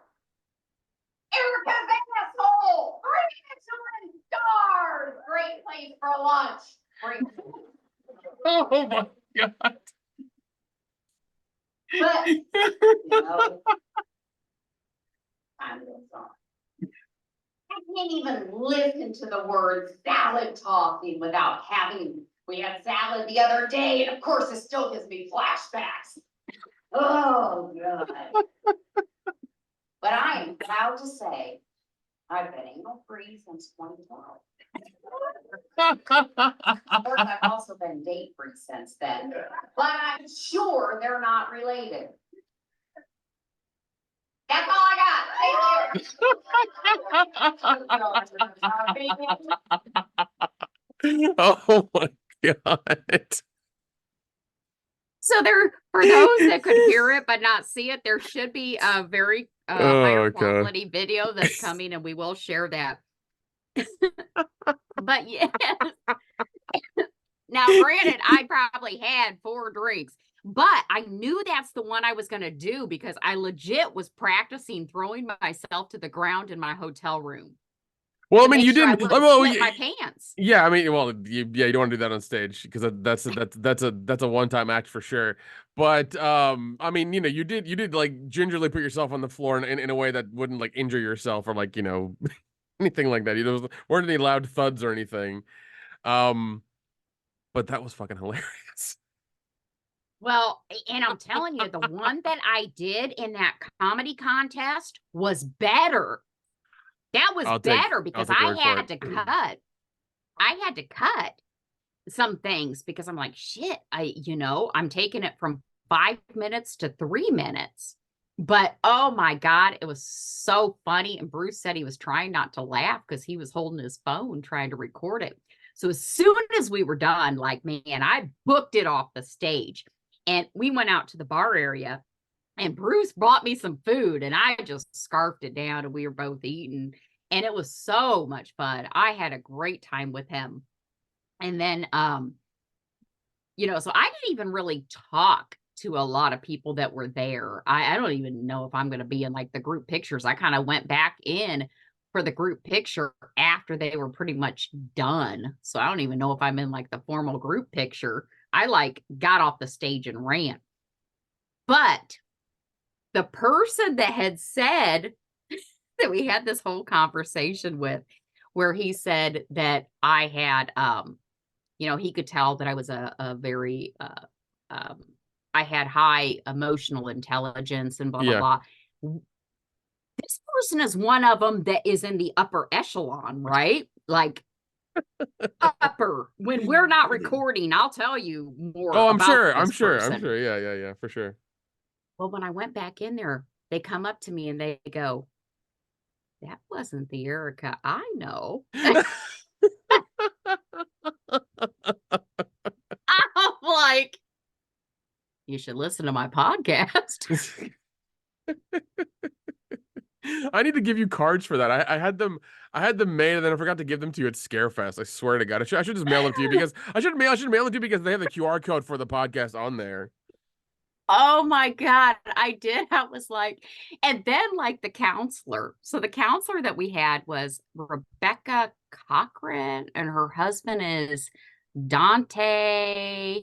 Erica's asshole! 3 stars! Great place for lunch. Great. Oh my God! But, I'm sorry. I can't even listen to the word salad tossing without we had salad the other day, and of course it still gives me flashbacks. Oh, God. But I am proud to say I've been anal free since 2012. Of course, I've also been date free since then, but I'm sure they're not related. That's all I got. Oh my God. So there, for those that could hear it but not see it, there should be a very higher quality video that's coming, and we will share that. But yes. Now, granted, I probably had 4 drinks, but I knew that's the one I was going to do because I legit was practicing throwing myself to the ground in my hotel room. Well, I mean, you didn't. My pants. Yeah, I mean, well, you don't want to do that on stage because that's a one-time act for sure. But I mean, you did like gingerly put yourself on the floor in a way that wouldn't like injure yourself or like anything like that. There weren't any loud thuds or anything. But that was fucking hilarious. Well, and I'm telling you, the one that I did in that comedy contest was better. That was better because I had to cut. I had to cut some things because I'm like, shit, I'm taking it from 5 minutes to 3 minutes. But oh my God, it was so funny. And Bruce said he was trying not to laugh because he was holding his phone trying to record it. So as soon as we were done, like, man, I booked it off the stage and we went out to the bar area and Bruce brought me some food and I just scarfed it down and we were both eating and it was so much fun. I had a great time with him. And then, so I didn't even really talk to a lot of people that were there. I don't even know if I'm going to be in like the group pictures. I kind of went back in for the group picture after they were pretty much done. So I don't even know if I'm in like the formal group picture. I like got off the stage and ran. But the person that had said that we had this whole conversation with, where he said that I had, he could tell that I was a very, I had high emotional intelligence and blah, blah, blah. This person is one of them that is in the upper echelon, right? Like upper. When we're not recording, I'll tell you more. Oh, I'm about sure. this I'm sure. person. I'm sure. Yeah, for sure. Well, when I went back in there, they come up to me and they go, "That wasn't the Erica I know." I'm like, you should listen to my podcast. I need to give you cards for that. I had them made and then I forgot to give them to you at Scarefest. I swear to God, I should just mail them to you because I should mail them to you because they have the QR code for the podcast on there. Oh my God, I did. I was like, and then like the counselor. So the counselor that we had was Rebecca Cochran, and her husband is Dante.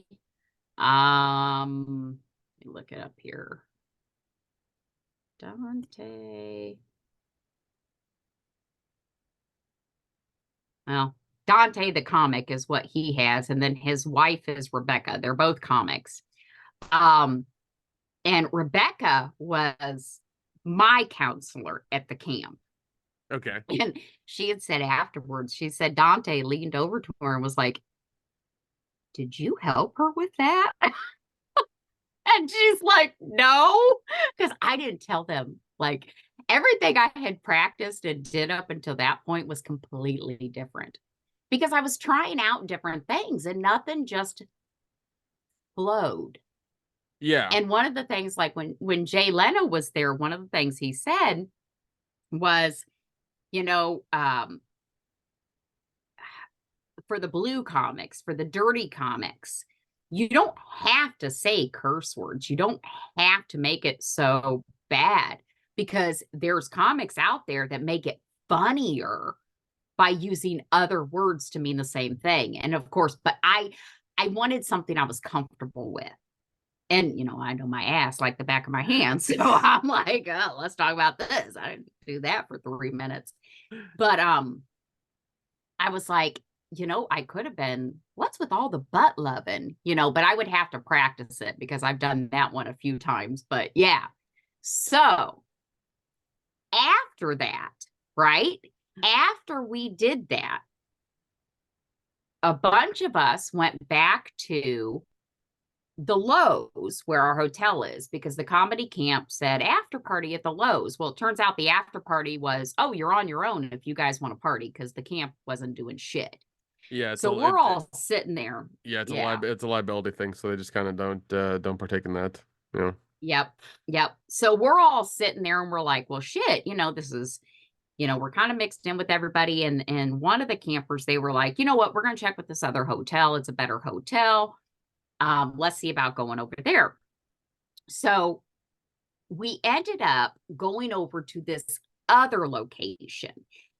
Let me look it up here. Dante. Well, Dante the comic is what he has, and then his wife is Rebecca. They're both comics. And Rebecca was my counselor at the camp. Okay. And she had said afterwards, she said Dante leaned over to her and was like, "Did you help her with that?" And she's like, "No," because I didn't tell them. Like everything I had practiced and did up until that point was completely different because I was trying out different things and nothing just flowed. Yeah. And one of the things, like when Jay Leno was there, one of the things he said was, for the blue comics, for the dirty comics, you don't have to say curse words. You don't have to make it so bad because there's comics out there that make it funnier by using other words to mean the same thing. And of course, but I wanted something I was comfortable with. And, I know my ass like the back of my hand. So I'm like, oh, let's talk about this. I didn't do that for 3 minutes. But I was like, I could have been, what's with all the butt loving, but I would have to practice it because I've done that one a few times. But yeah. So after that, right, After we did that, a bunch of us went back to the Lowe's where our hotel is because the comedy camp said after party at the Lowe's. Well, it turns out the after party was, oh, you're on your own if you guys want to party because the camp wasn't doing shit. Yeah, so we're all sitting there. Yeah, it's a liability thing, so they just kind of don't partake in that. Yeah. Yep. So we're all sitting there and we're like, well, shit, this is, we're kind of mixed in with everybody. And one of the campers, they were like, you know what, we're going to check with this other hotel. It's a better hotel. Let's see about going over there. So we ended up going over to this other location.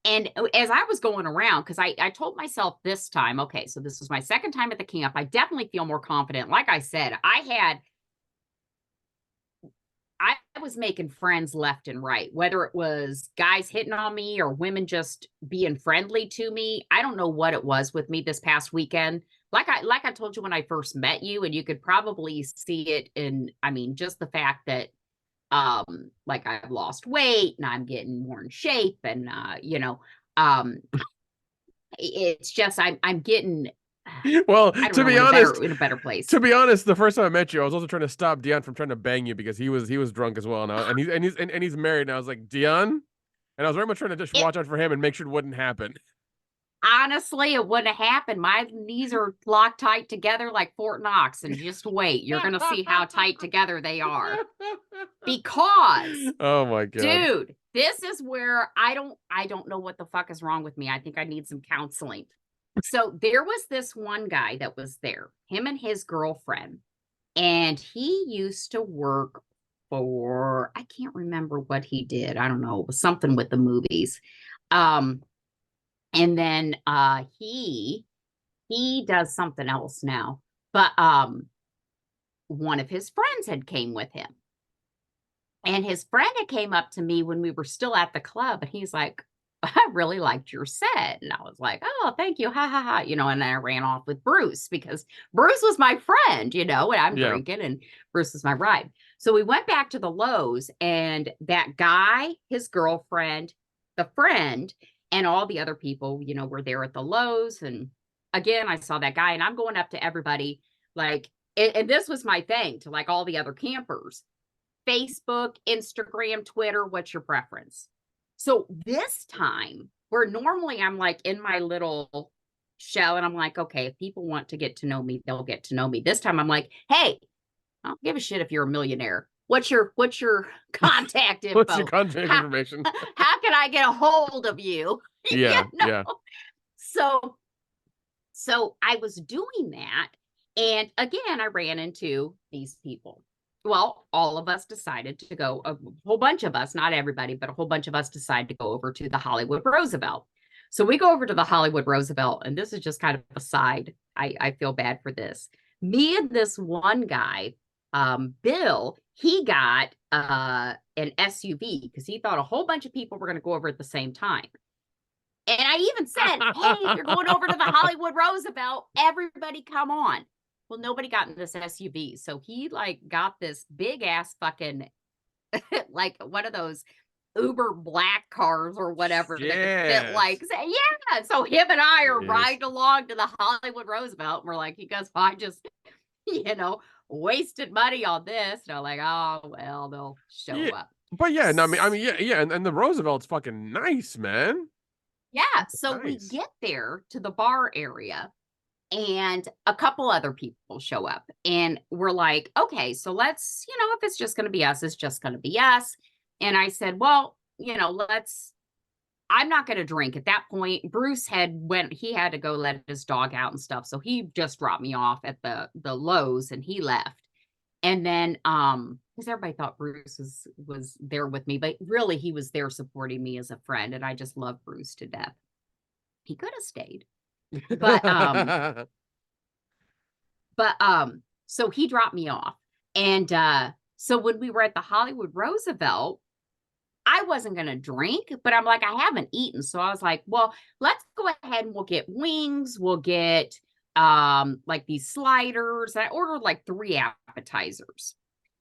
And as I was going around, because I told myself this time, okay, so this was my second time at the camp. I definitely feel more confident. Like I said, I was making friends left and right, whether it was guys hitting on me or women just being friendly to me. I don't know what it was with me this past weekend. Like I told you when I first met you, and you could probably see it in, just the fact that like I've lost weight and I'm getting more in shape, and it's just I'm getting well, to be honest, in a better place. To be honest, the first time I met you, I was also trying to stop Dion from trying to bang you because he was drunk as well, and he's married, and I was like, Dion, and I was very much trying to just watch out for him and make sure it wouldn't happen. Honestly, it wouldn't have happened. My knees are locked tight together like Fort Knox, and just wait. You're going to see how tight together they are. Because, oh my God, dude, this is where I don't know what the fuck is wrong with me. I think I need some counseling. So there was this one guy that was there, him and his girlfriend, and he used to work for, I can't remember what he did. I don't know. It was something with the movies. And then he does something else now. But one of his friends had came with him. And his friend had came up to me when we were still at the club, and he's like, I really liked your set. And I was like, oh, thank you. Ha ha ha. And then I ran off with Bruce because Bruce was my friend, and I'm drinking, and Bruce was my ride. So we went back to the Lowe's, and that guy, his girlfriend, the friend, and all the other people, were there at the Lowe's. And again, I saw that guy, and I'm going up to everybody like, and this was my thing to like all the other campers, Facebook, Instagram, Twitter, what's your preference? So this time, where normally I'm like in my little shell and I'm like, okay, if people want to get to know me, they'll get to know me. This time I'm like, hey, I don't give a shit if you're a millionaire. What's your contact info? What's your contact information? How can I get a hold of you? Yeah, yeah. So I was doing that. And again, I ran into these people. Well, all of us decided to go, a whole bunch of us, not everybody, but a whole bunch of us decided to go over to the Hollywood Roosevelt. So we go over to the Hollywood Roosevelt, and this is just kind of a side. I feel bad for this. Me and this one guy, Bill, he got an SUV because he thought a whole bunch of people were going to go over at the same time. And I even said, hey, if you're going over to the Hollywood Roosevelt, everybody come on. Well, nobody got in this SUV. So he like got this big ass fucking, like one of those Uber black cars or whatever. That like, yeah. So him and I are riding along to the Hollywood Roosevelt. And we're like, he goes, I just, wasted money on this. And I'm like, oh, well, they'll show up. But yeah, no, yeah. And the Roosevelt's fucking nice, man. Yeah. So we get there to the bar area, and a couple other people show up, and we're like, okay, so let's, if it's just going to be us, it's just going to be us. And I said, well, I'm not going to drink at that point. Bruce he had to go let his dog out and stuff. So he just dropped me off at the Lowe's, and he left. And then, because everybody thought Bruce was there with me, but really he was there supporting me as a friend. And I just love Bruce to death. He could have stayed. But so he dropped me off. And so when we were at the Hollywood Roosevelt, I wasn't going to drink, but I'm like, I haven't eaten. So I was like, well, let's go ahead and we'll get wings. We'll get like these sliders. I ordered like 3 appetizers.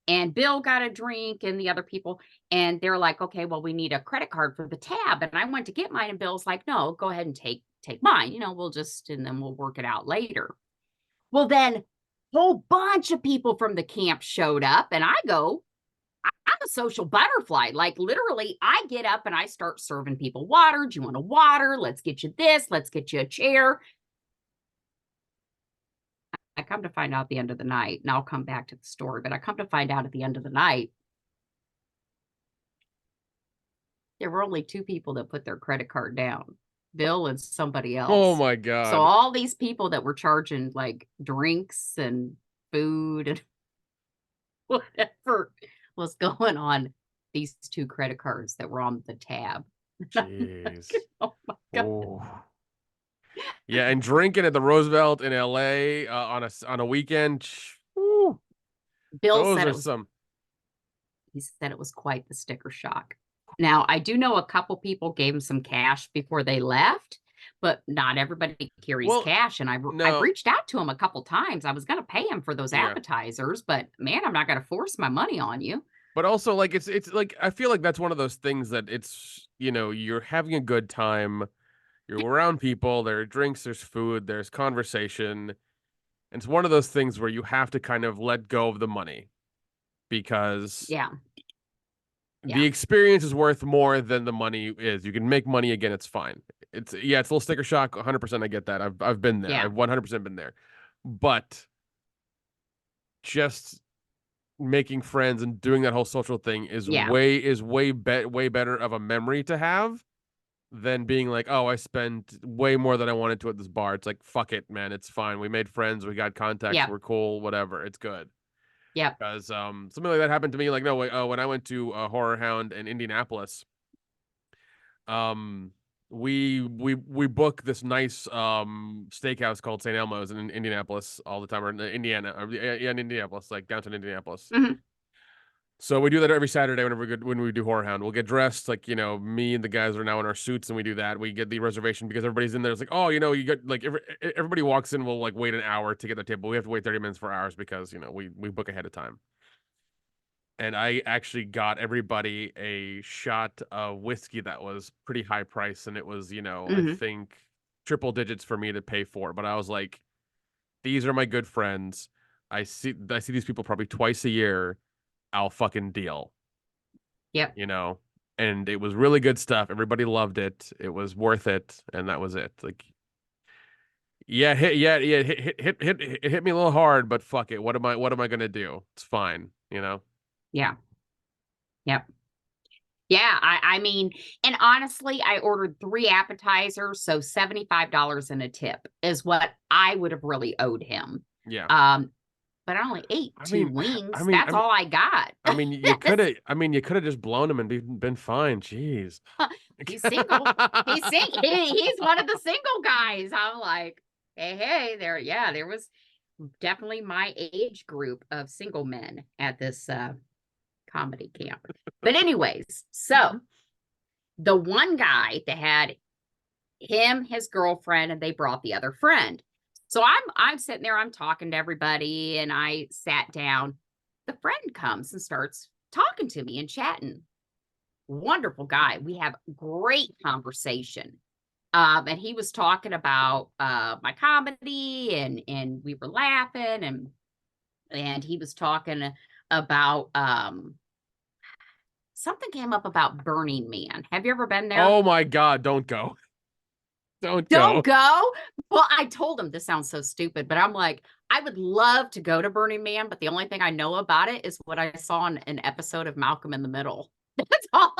and Bill got a drink and the other people, and they're like, okay, well, we need a credit card for the tab. And I went to get mine, and Bill's like, no, go ahead and take mine. And then we'll work it out later. Well, then whole bunch of people from the camp showed up, and I'm a social butterfly. Like, literally, I get up and I start serving people water. Do you want a water? Let's get you this. Let's get you a chair. I come to find out at the end of the night, and I'll come back to the story, but I come to find out at the end of the night, there were only 2 people that put their credit card down, Bill and somebody else. Oh my So God. all these people that were charging like drinks and food and whatever was going on these 2 credit cards that were on the tab. Jeez. Oh my God. Oh. Yeah, and drinking at the Roosevelt in LA on a weekend. Whew, Bill those said are it was, some. he said it was quite the sticker shock. Now, I do know a couple people gave him some cash before they left, but not everybody carries Well, cash. And I've no. reached out to him a couple times. I was going to pay him for those Yeah. appetizers, but man, I'm not going to force my money on you. But also, like, it's like, I feel like that's one of those things that it's, you're having a good time, you're around people, there are drinks, there's food, there's conversation. And it's one of those things where you have to kind of let go of the money because Yeah. the experience is worth more than the money is. You can make money again, it's fine. It's a little sticker shock, 100%. I get that. I've been there. Yeah. I've 100% been there. But just making friends and doing that whole social thing is Yeah. way better of a memory to have than being like, oh, I spent way more than I wanted to at this bar. It's like, fuck it, man. It's fine. We made friends. We got contacts. Yeah. We're cool. Whatever. It's good. Yeah. Because something like that happened to me. Like, no, when I went to Horror Hound in Indianapolis, we book this nice steakhouse called St. Elmo's in Indianapolis all the time, or in Indiana, in Indianapolis, like downtown Indianapolis. Mm-hmm. So we do that every Saturday when we do Horror Hound. We'll get dressed, like, me and the guys are now in our suits, and we do that. We get the reservation because everybody's in there. It's like, oh, you get, like, everybody walks in, we'll, like, wait an hour to get their table. We have to wait 30 minutes for hours because, we book ahead of time. And I actually got everybody a shot of whiskey that was pretty high price, and it was, Mm-hmm. I think triple digits for me to pay for. But I was like, these are my good friends. I see these people probably twice a year. I'll fucking deal. Yep. And it was really good stuff. Everybody loved it. It was worth it, and that was it. Like, it hit me a little hard, but fuck it. What am I gonna do? It's fine, Yeah. Yep. Yeah. I mean, and honestly, I ordered 3 appetizers, so $75 in a tip is what I would have really owed him. Yeah. But I only ate 2 wings. That's I all I got. I mean, you could have just blown him and been fine. Jeez. He's single. He's one of the single guys. I'm like, hey, there was definitely my age group of single men at this comedy camp. But anyways, so the one guy that had him, his girlfriend, and they brought the other friend. So I'm sitting there, I'm talking to everybody, and I sat down. The friend comes and starts talking to me and chatting. Wonderful guy. We have great conversation. And he was talking about my comedy, and we were laughing, and he was talking about something came up about Burning Man. Have you ever been there? Oh my God, don't go. Don't go. Well, I told him this sounds so stupid, but I'm like, I would love to go to Burning Man, but the only thing I know about it is what I saw in an episode of Malcolm in the Middle. That's all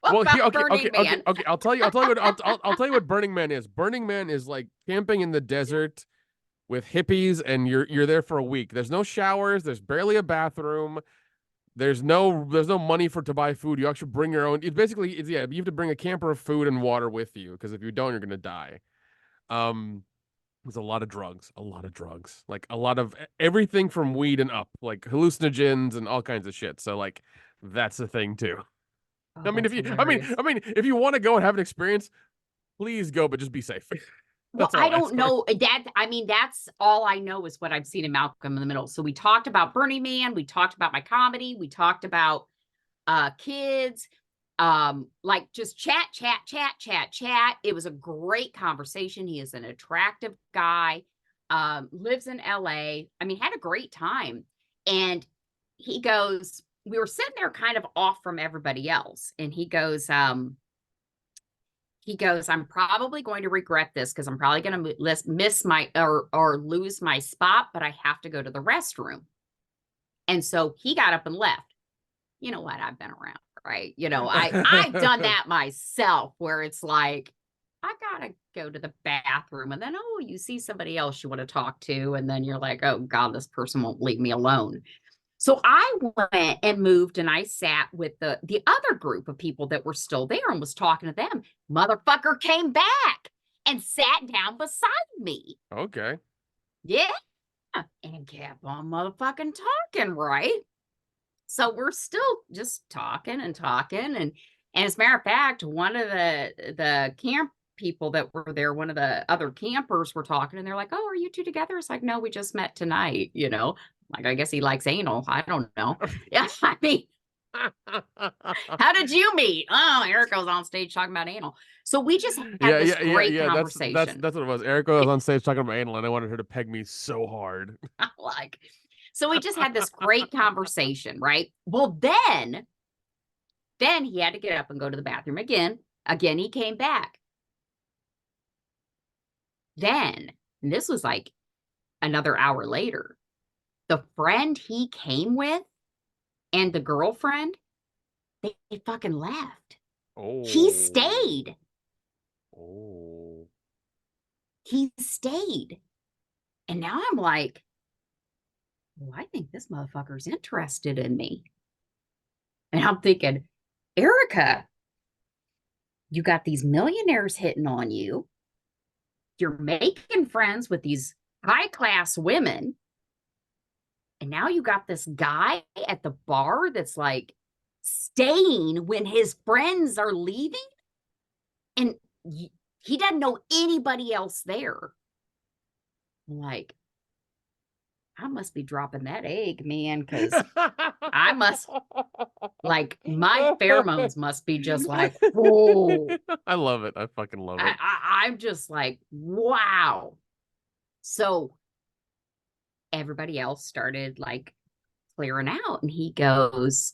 I know about Burning Man. Okay. I'll tell you what Burning Man is. Burning Man is like camping in the desert with hippies, and you're there for a week. There's no showers. There's barely a bathroom. There's no money to buy food. You actually bring your own. You have to bring a camper of food and water with you, because if you don't, you're gonna die. There's a lot of drugs, like a lot of everything from weed and up, like hallucinogens and all kinds of shit. So like that's the thing too. Oh, if you want to go and have an experience, please go, but just be safe. Well, That's all I I don't ask know that. I mean, that's all I know is what I've seen in Malcolm in the Middle. So we talked about Burning Man. We talked about my comedy. We talked about kids, like just chat. It was a great conversation. He is an attractive guy, lives in LA. I mean, had a great time. And he goes, we were sitting there kind of off from everybody else. And he goes, I'm probably going to regret this because I'm probably going to miss my or lose my spot, but I have to go to the restroom. And so he got up and left. You know what? I've been around, right? You know, I've done that myself where it's like, I gotta go to the bathroom, and then you see somebody else you want to talk to, and then you're like, oh God, this person won't leave me alone. So I went and moved and I sat with the other group of people that were still there and was talking to them. Motherfucker came back and sat down beside me. Okay. Yeah. And kept on motherfucking talking, right? So we're still just talking. And as a matter of fact, one of the camp people that were there, one of the other campers were talking, and they're like, oh, are you two together? It's like, no, we just met tonight, you know. Like, I guess he likes anal. I don't know. Yeah, I mean, how did you meet? Oh, Erica was on stage talking about anal. So we just had this great conversation. That's what it was. Erica was on stage talking about anal, and I wanted her to peg me so hard. Like, so we just had this great conversation, right? Well, then he had to get up and go to the bathroom again. Again, he came back. Then, and this was like another hour later, the friend he came with and the girlfriend, they fucking left. Oh. He stayed. Oh. He stayed. And now I'm like, well, I think this motherfucker's interested in me. And I'm thinking, Erica, you got these millionaires hitting on you. You're making friends with these high-class women. And now you got this guy at the bar that's like staying when his friends are leaving. And he doesn't know anybody else there. I'm like, I must be dropping that egg, man, because I must, like, my pheromones must be just like, whoa. I love it. I fucking love it. I'm just like, wow. So everybody else started like clearing out, and he goes,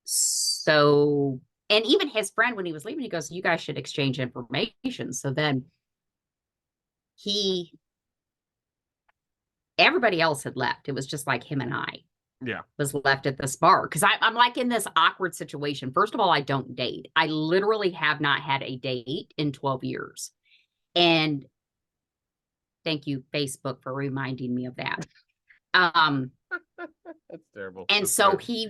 so, and even his friend, when he was leaving, he goes, you guys should exchange information. So then everybody else had left. It was just like him and I. Yeah. Was left at this bar because I'm like in this awkward situation. First of all, I don't date. I literally have not had a date in 12 years. And thank you, Facebook, for reminding me of that. That's terrible. And That's so terrible. he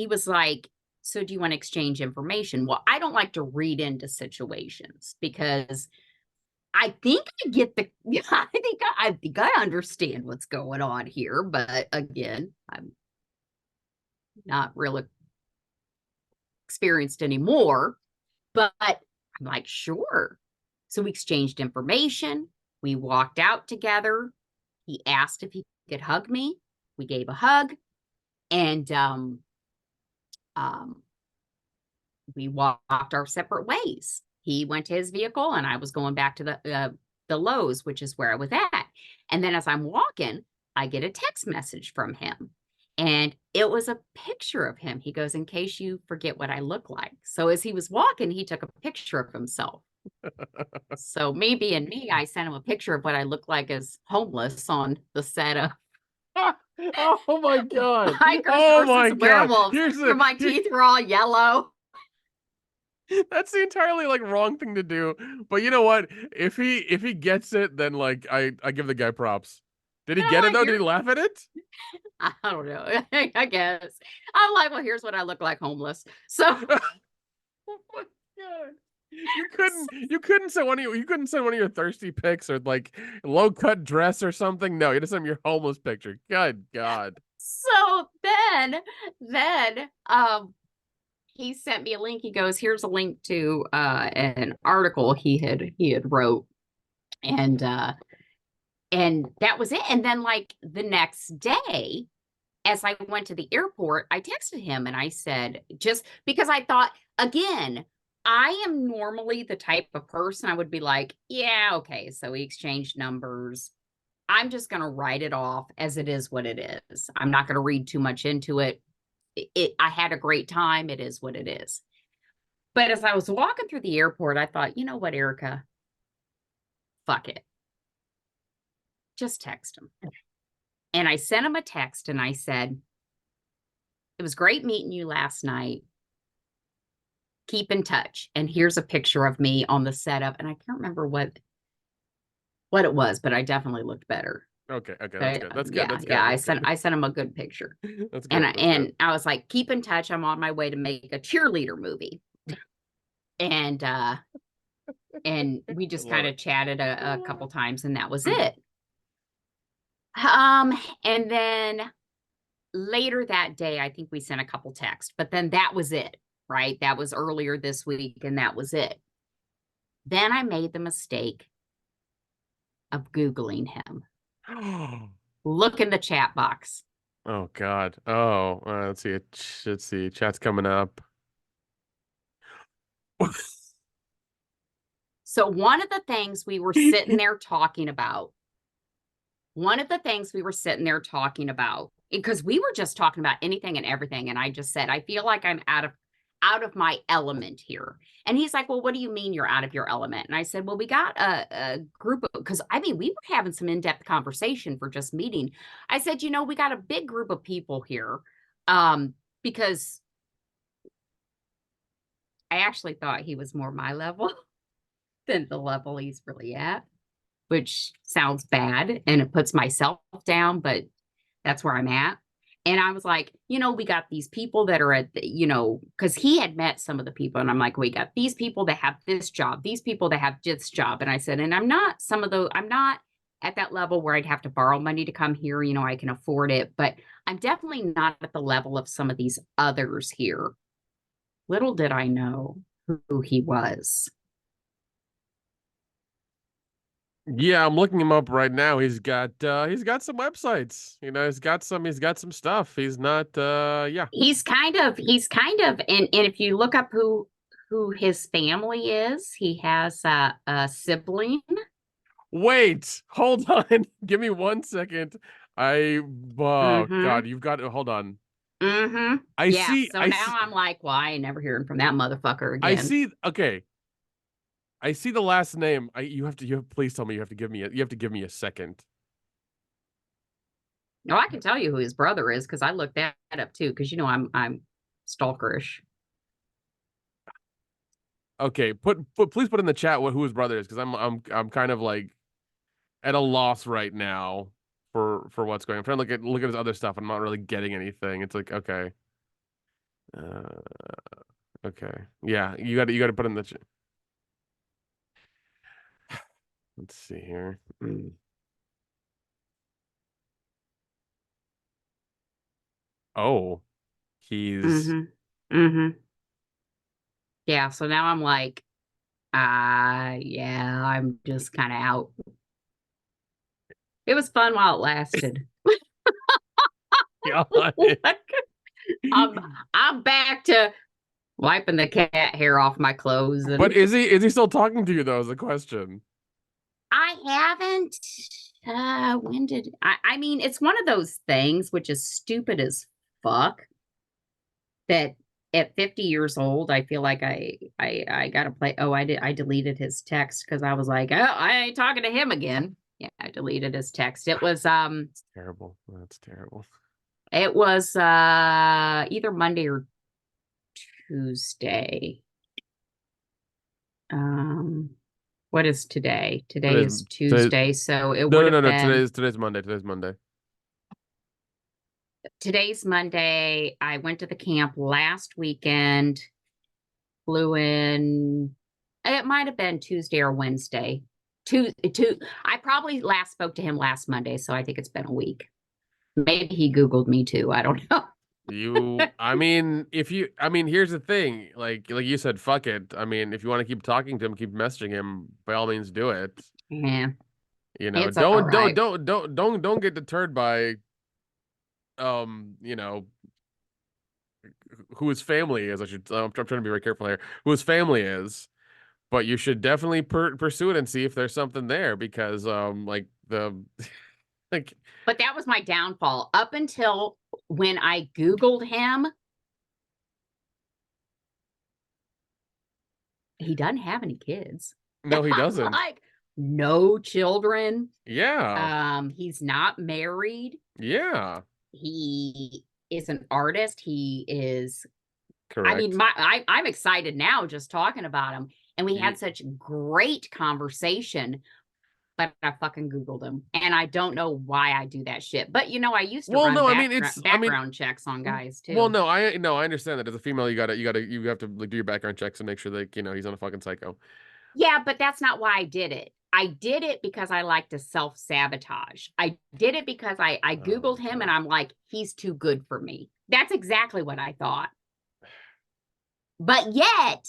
was like, so do you want to exchange information? Well, I don't like to read into situations because I think I think I understand what's going on here, but again, I'm not really experienced anymore. But I'm like, sure. So we exchanged information. We walked out together. He asked if he could hug me. We gave a hug, and we walked our separate ways. He went to his vehicle and I was going back to the Lowe's, which is where I was at. And then as I'm walking, I get a text message from him. And it was a picture of him. He goes, in case you forget what I look like. So as he was walking, he took a picture of himself. So me being me, I sent him a picture of what I look like as homeless on the set of Oh my God. Bikers Oh my versus God. Werewolves. My teeth were all yellow. That's the entirely like wrong thing to do. But you know what? If he gets it, then like I give the guy props. Did he get it though? Did he laugh at it? I don't know. I guess. I'm like, well, here's what I look like homeless. So Oh my God. You couldn't send one of your thirsty pics or like low cut dress or something. No, you just sent him your homeless picture. Good God. So then he sent me a link. He goes, here's a link to an article he had wrote. And that was it. And then like the next day, as I went to the airport, I texted him and I said, just because I thought, again, I am normally the type of person I would be like, yeah, okay, so we exchanged numbers. I'm just going to write it off as it is what it is. I'm not going to read too much into it. I had a great time. It is what it is. But as I was walking through the airport, I thought, you know what, Erica? Fuck it. Just text him. And I sent him a text and I said, it was great meeting you last night. Keep in touch. And here's a picture of me on the setup. And I can't remember what it was, but I definitely looked better. Okay, that's good. That's good. Yeah, that's good. yeah. That's I sent him a good picture. That's good. And I was like, keep in touch. I'm on my way to make a cheerleader movie. And we just kind of chatted a couple times, and that was it. And then later that day, I think we sent a couple texts, but then that was it, right? That was earlier this week, and that was it. Then I made the mistake of Googling him. Look in the chat box. Oh God. Oh, let's see. Let's see. Chat's coming up. So one of the things we were sitting there talking about, because we were just talking about anything and everything. And I just said, I feel like I'm out of my element here. And he's like, well, what do you mean you're out of your element? And I said, well, we got a group of, because I mean, we were having some in-depth conversation for just meeting. I said, we got a big group of people here, because I actually thought he was more my level than the level he's really at, which sounds bad and it puts myself down, but that's where I'm at. And I was like, we got these people that are at the, because he had met some of the people. And I'm like, we got these people that have this job, these people that have this job. And I said, and I'm not at that level where I'd have to borrow money to come here. I can afford it, but I'm definitely not at the level of some of these others here. Little did I know who he was. Yeah, I'm looking him up right now. He's got some websites. He's got some stuff. He's not yeah. He's kind of and if you look up who his family is, he has a sibling. Wait, hold on. Give me 1 second. God, you've got to hold on. Mm-hmm. I see. So now I'm like, well, I ain't never hearing from that motherfucker again. I see. Okay. I see the last name. Please tell me you have to give me a second. No, I can tell you who his brother is because I looked that up too. Because I'm stalkerish. Okay, please put in the chat who his brother is because I'm kind of like at a loss right now for what's going on. I'm trying to look at his other stuff. I'm not really getting anything. It's like okay. Okay. Yeah, you got to put in the chat. Let's see here. Oh, he's Yeah, so now I'm like, yeah, I'm just kind of out. It was fun while it lasted. I'm back to wiping the cat hair off my clothes. But is he still talking to you though? Is the question. I haven't. When did I mean, it's one of those things which is stupid as fuck that at 50 years old, I feel like I gotta play. Oh, I deleted his text because I was like, oh, I ain't talking to him again. Yeah, I deleted his text. It was It's terrible. That's terrible. It was either Monday or Tuesday. What is today? Today is Tuesday, so it would have been. Today's Monday. Today's Monday. Today's Monday. I went to the camp last weekend. Flew in. It might have been Tuesday or Wednesday. I probably last spoke to him last Monday, so I think it's been a week. Maybe he Googled me too. I don't know. I mean, here's the thing. Like you said, fuck it. I mean, if you want to keep talking to him, keep messaging him, by all means do it. Yeah, You know, it's all right. don't get deterred by you know, who his family is. I'm trying to be very careful here. Who his family is, but you should definitely pursue it and see if there's something there because like the like But that was my downfall. Up until when I Googled him, he doesn't have any kids. no, he doesn't. Like, no children. Yeah. He's not married. Yeah. He is an artist. He is, I mean, Correct. I'm excited now just talking about him. And we had such great conversation, but I fucking Googled him. And I don't know why I do that shit. But I used to Well, run no, I mean background checks on guys too. Well, no, I understand that as a female, you have to like do your background checks and make sure that he's not a fucking psycho. Yeah, but that's not why I did it. I did it because I like to self-sabotage. I did it because I Googled him and I'm like, he's too good for me. That's exactly what I thought. But yet,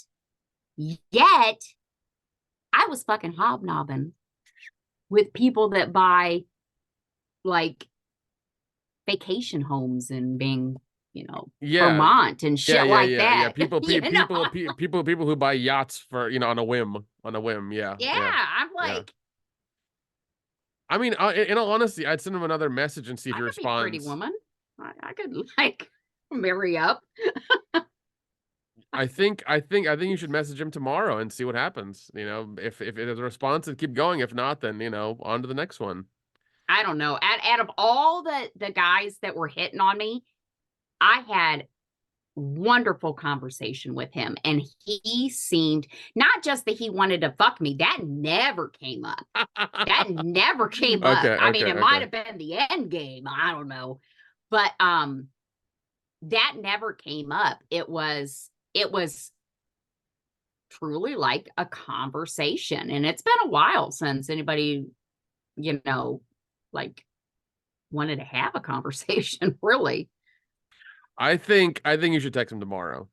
I was fucking hobnobbing with people that buy like vacation homes and being, Vermont and shit like that. People who buy yachts for on a whim. Yeah, I'm like, I mean, in all honesty, I'd send him another message and see if he responds. Pretty woman. I could like marry up. I think you should message him tomorrow and see what happens. If there's a response, and keep going. If not, then on to the next one. I don't know. Out of all the guys that were hitting on me, I had wonderful conversation with him, and he seemed not just that he wanted to fuck me. That never came up. That never came up. I mean, it might have been the end game. I don't know, but that never came up. It was truly like a conversation, and it's been a while since anybody like wanted to have a conversation. Really, I think you should text him tomorrow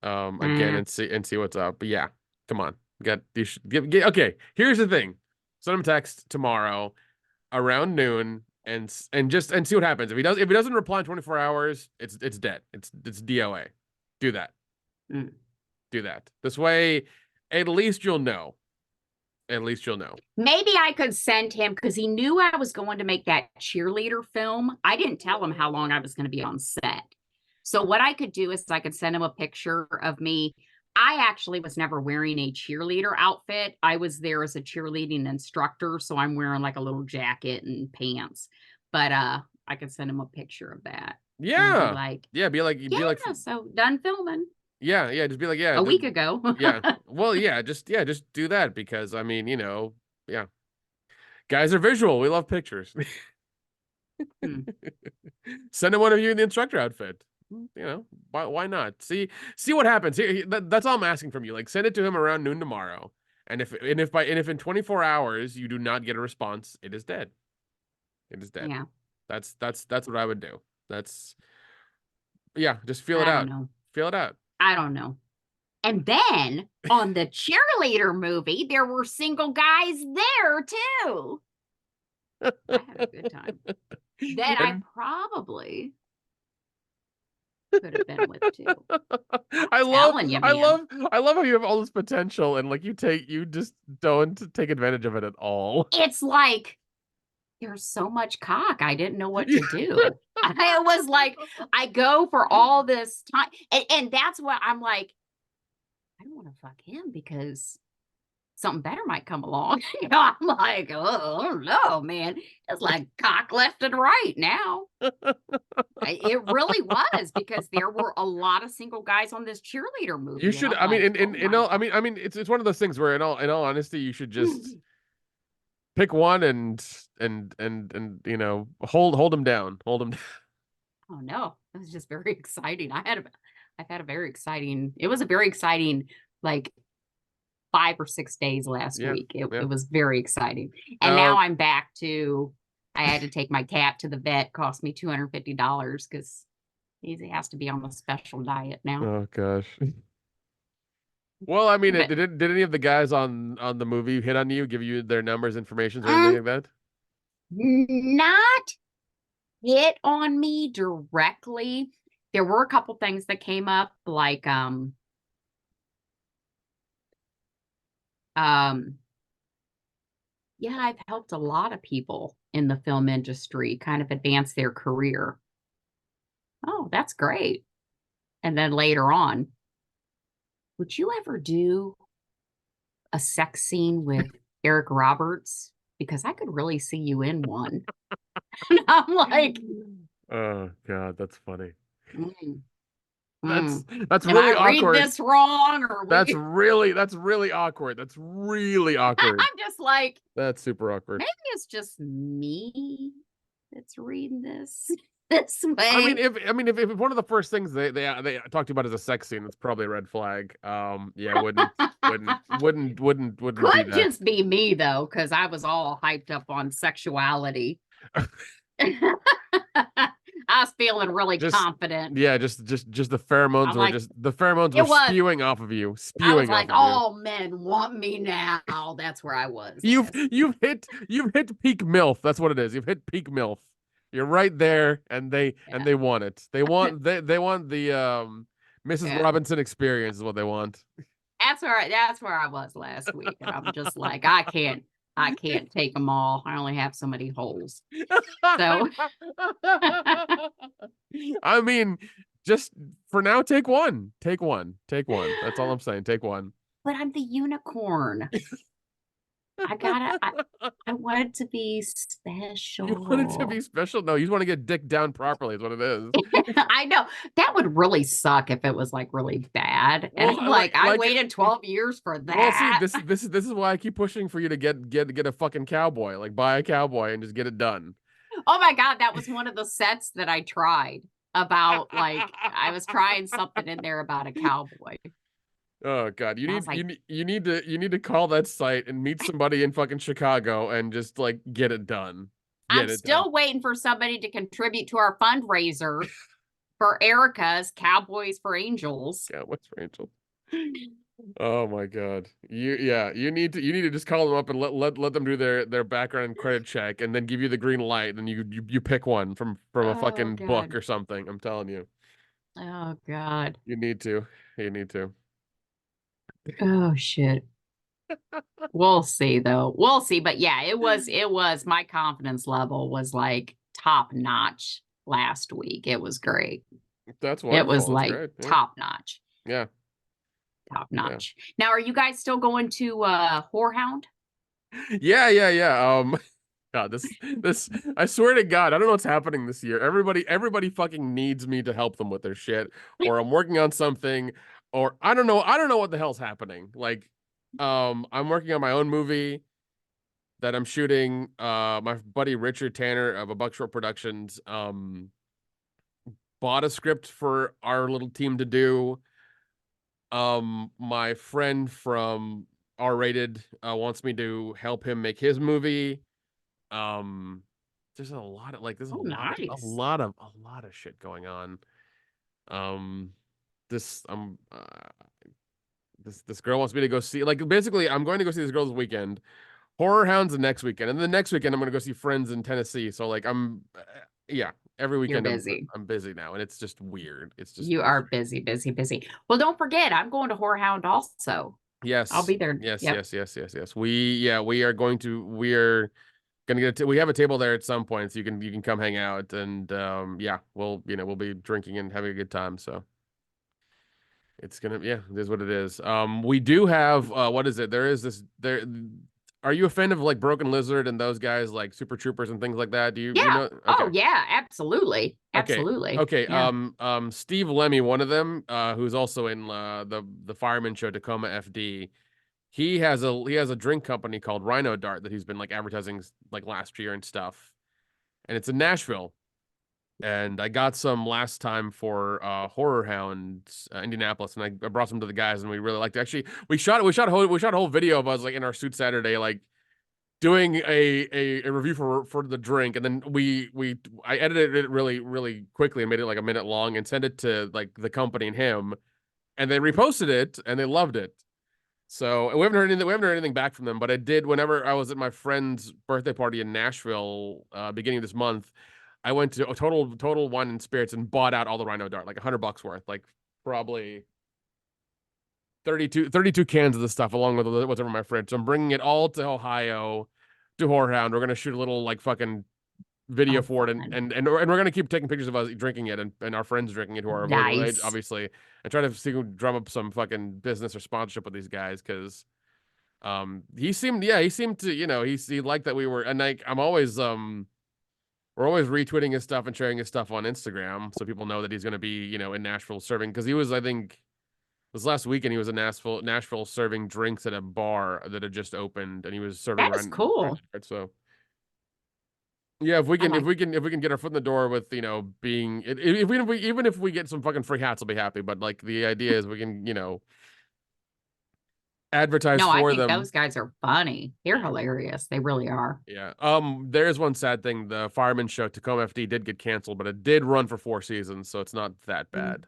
again and see what's up. But yeah, come on, okay, here's the thing. Send him a text tomorrow around noon and see what happens. If he doesn't reply in 24 hours, it's dead. It's DOA. Do that. Do that. This way, at least you'll know. Maybe I could send him, because he knew I was going to make that cheerleader film. I didn't tell him how long I was going to be on set. So what I could do is I could send him a picture of me. I actually was never wearing a cheerleader outfit. I was there as a cheerleading instructor, so I'm wearing like a little jacket and pants. But I could send him a picture of that. Yeah. Be like, so done filming. Yeah, just be like, a week ago. Yeah. Well, just do that, because I mean, guys are visual. We love pictures. Send him one of you in the instructor outfit. Why not? See what happens. That's all I'm asking from you. Like, send it to him around noon tomorrow. And if in 24 hours you do not get a response, it is dead. It is dead. Yeah. That's what I would do. Just feel it out. Feel it out. I don't know. And then on the cheerleader movie, there were single guys there too. I had a good time. That I probably could have been with too. I love how you have all this potential and like you just don't take advantage of it at all. It's like there's so much cock. I didn't know what to do. I was like, I go for all this time. And that's what I'm like, I don't want to fuck him because something better might come along. I'm like, oh no, man. It's like cock left and right now. It really was, because there were a lot of single guys on this cheerleader movie. You should, it's one of those things where in all honesty, you should just pick one and hold him down. Hold him down. Oh no, it was just very exciting. I've had a very exciting. It was a very exciting, like 5 or 6 days last week. It was very exciting. And now I'm back to. I had to take my cat to the vet. Cost me $250 because He has to be on a special diet now. Oh gosh. Well, I mean, But did any of the guys on the movie hit on you, give you their numbers, informations, or anything like that? not hit on me directly. There were a couple things that came up, like yeah, I've helped a lot of people in the film industry kind of advance their career. Oh, that's great. And then later on, would you ever do a sex scene with Eric Roberts? Because I could really see you in one. And I'm like, Oh God, that's funny. mm, That's mm. that's Am I really reading awkward. this wrong? Or That's really awkward. That's really awkward. I'm just like, That's super awkward. maybe it's just me that's reading this this way. I mean, if one of the first things they talked about is a sex scene, it's probably a red flag. Yeah, wouldn't be Could that. just be me though, because I was all hyped up on sexuality. I was feeling really confident. Yeah, just the pheromones I'm were like, just the pheromones it were was. spewing off of you, I was spewing like, off of you. all men want me now. That's where I was. You've hit peak MILF. That's what it is. You've hit peak MILF. You're right there, and they want it. They want they want the Mrs. Yeah. Robinson experience is what they want. That's where I was last week, and I'm just like, I can't take them all. I only have so many holes. So I mean, just for now, take one. Take one. Take one. That's all I'm saying. Take one. But I'm the unicorn. I want it to be special. You want it to be special? No, you just want to get dick down properly is what it is. I know. That would really suck if it was like really bad. And Well, I'm like, I waited 12 years for that. Well, see, this is why I keep pushing for you to get a fucking cowboy. Like buy a cowboy and just get it done. Oh my God, that was one of the sets that I tried about, like, I was trying something in there about a cowboy. Oh God, you need to call that site and meet somebody in fucking Chicago and just like get it done. I'm still waiting for somebody to contribute to our fundraiser for Erica's Cowboys for Angels. Cowboys for Angels. Oh my God. You need to just call them up and let them do their background credit check and then give you the green light and you pick one from a fucking book or something. I'm telling you. Oh God. You need to. Oh shit. We'll see though. We'll see. But yeah, it was my confidence level was like top notch last week. It was great. That's wonderful. It was like top notch. Yeah. Top notch. Yeah. Now, are you guys still going to Whorehound? Yeah. God, this I swear to God, I don't know what's happening this year. Everybody fucking needs me to help them with their shit, or I'm working on something, or I don't know what the hell's happening. Like, I'm working on my own movie that I'm shooting. My buddy Richard Tanner of A Buck Short Productions bought a script for our little team to do. My friend from R-Rated wants me to help him make his movie. There's a lot of a lot of shit going on. This girl wants me to go see, like, basically I'm going to go see this girl this weekend. Horror Hounds the next weekend, and the next weekend I'm going to go see friends in Tennessee. So like every weekend I'm busy now, and it's just weird. It's just you are busy. Well, don't forget, I'm going to Whorehound also. Yes, I'll be there. Yes. We are going to get we have a table there at some point, so you can come hang out, and we'll be drinking and having a good time. So it's gonna it is what it is. We do have what is it? There. Are you a fan of like Broken Lizard and those guys like Super Troopers and things like that? Do you? Yeah. You know? Okay. Oh yeah, absolutely. Okay. Yeah. Steve Lemmy, one of them, who's also in the fireman show Tacoma FD. He has a drink company called Rhino Dart that he's been like advertising like last year and stuff, and it's in Nashville. And I got some last time for Horror Hounds Indianapolis, and I brought some to the guys, and we really liked it. Actually, we shot a whole video of us like in our suit Saturday, like doing a review for the drink, and then I edited it really quickly and made it like a minute long and sent it to like the company and him, and they reposted it and they loved it. So we haven't heard anything back from them, but I did whenever I was at my friend's birthday party in Nashville, beginning of this month. I went to a total wine and spirits and bought out all the Rhino Dart, like $100 worth, like probably 32 cans of this stuff along with what's over my fridge. So I'm bringing it all to Ohio to Whorehound. We're gonna shoot a little like fucking video Oh, for it, fun. and we're gonna keep taking pictures of us drinking it and our friends drinking it who are of legal age, Nice. obviously, and try to see who drum up some fucking business or sponsorship with these guys because he seemed to, he liked that we were, and like I'm always we're always retweeting his stuff and sharing his stuff on Instagram so people know that he's gonna be, in Nashville serving, because he was, I think this last weekend he was in Nashville serving drinks at a bar that had just opened, and he was serving That is Rhino cool. Dart. So yeah, if we I can, if like. we can, if we can get our foot in the door with, being, even if we get some fucking free hats, I'll be happy. But like the idea is we can, advertise No, I for think them. those guys are funny. They're hilarious. They really are. Yeah. There's one sad thing. The Fireman show, Tacoma FD, did get canceled, but it did run for 4 seasons, so it's not that Mm. bad.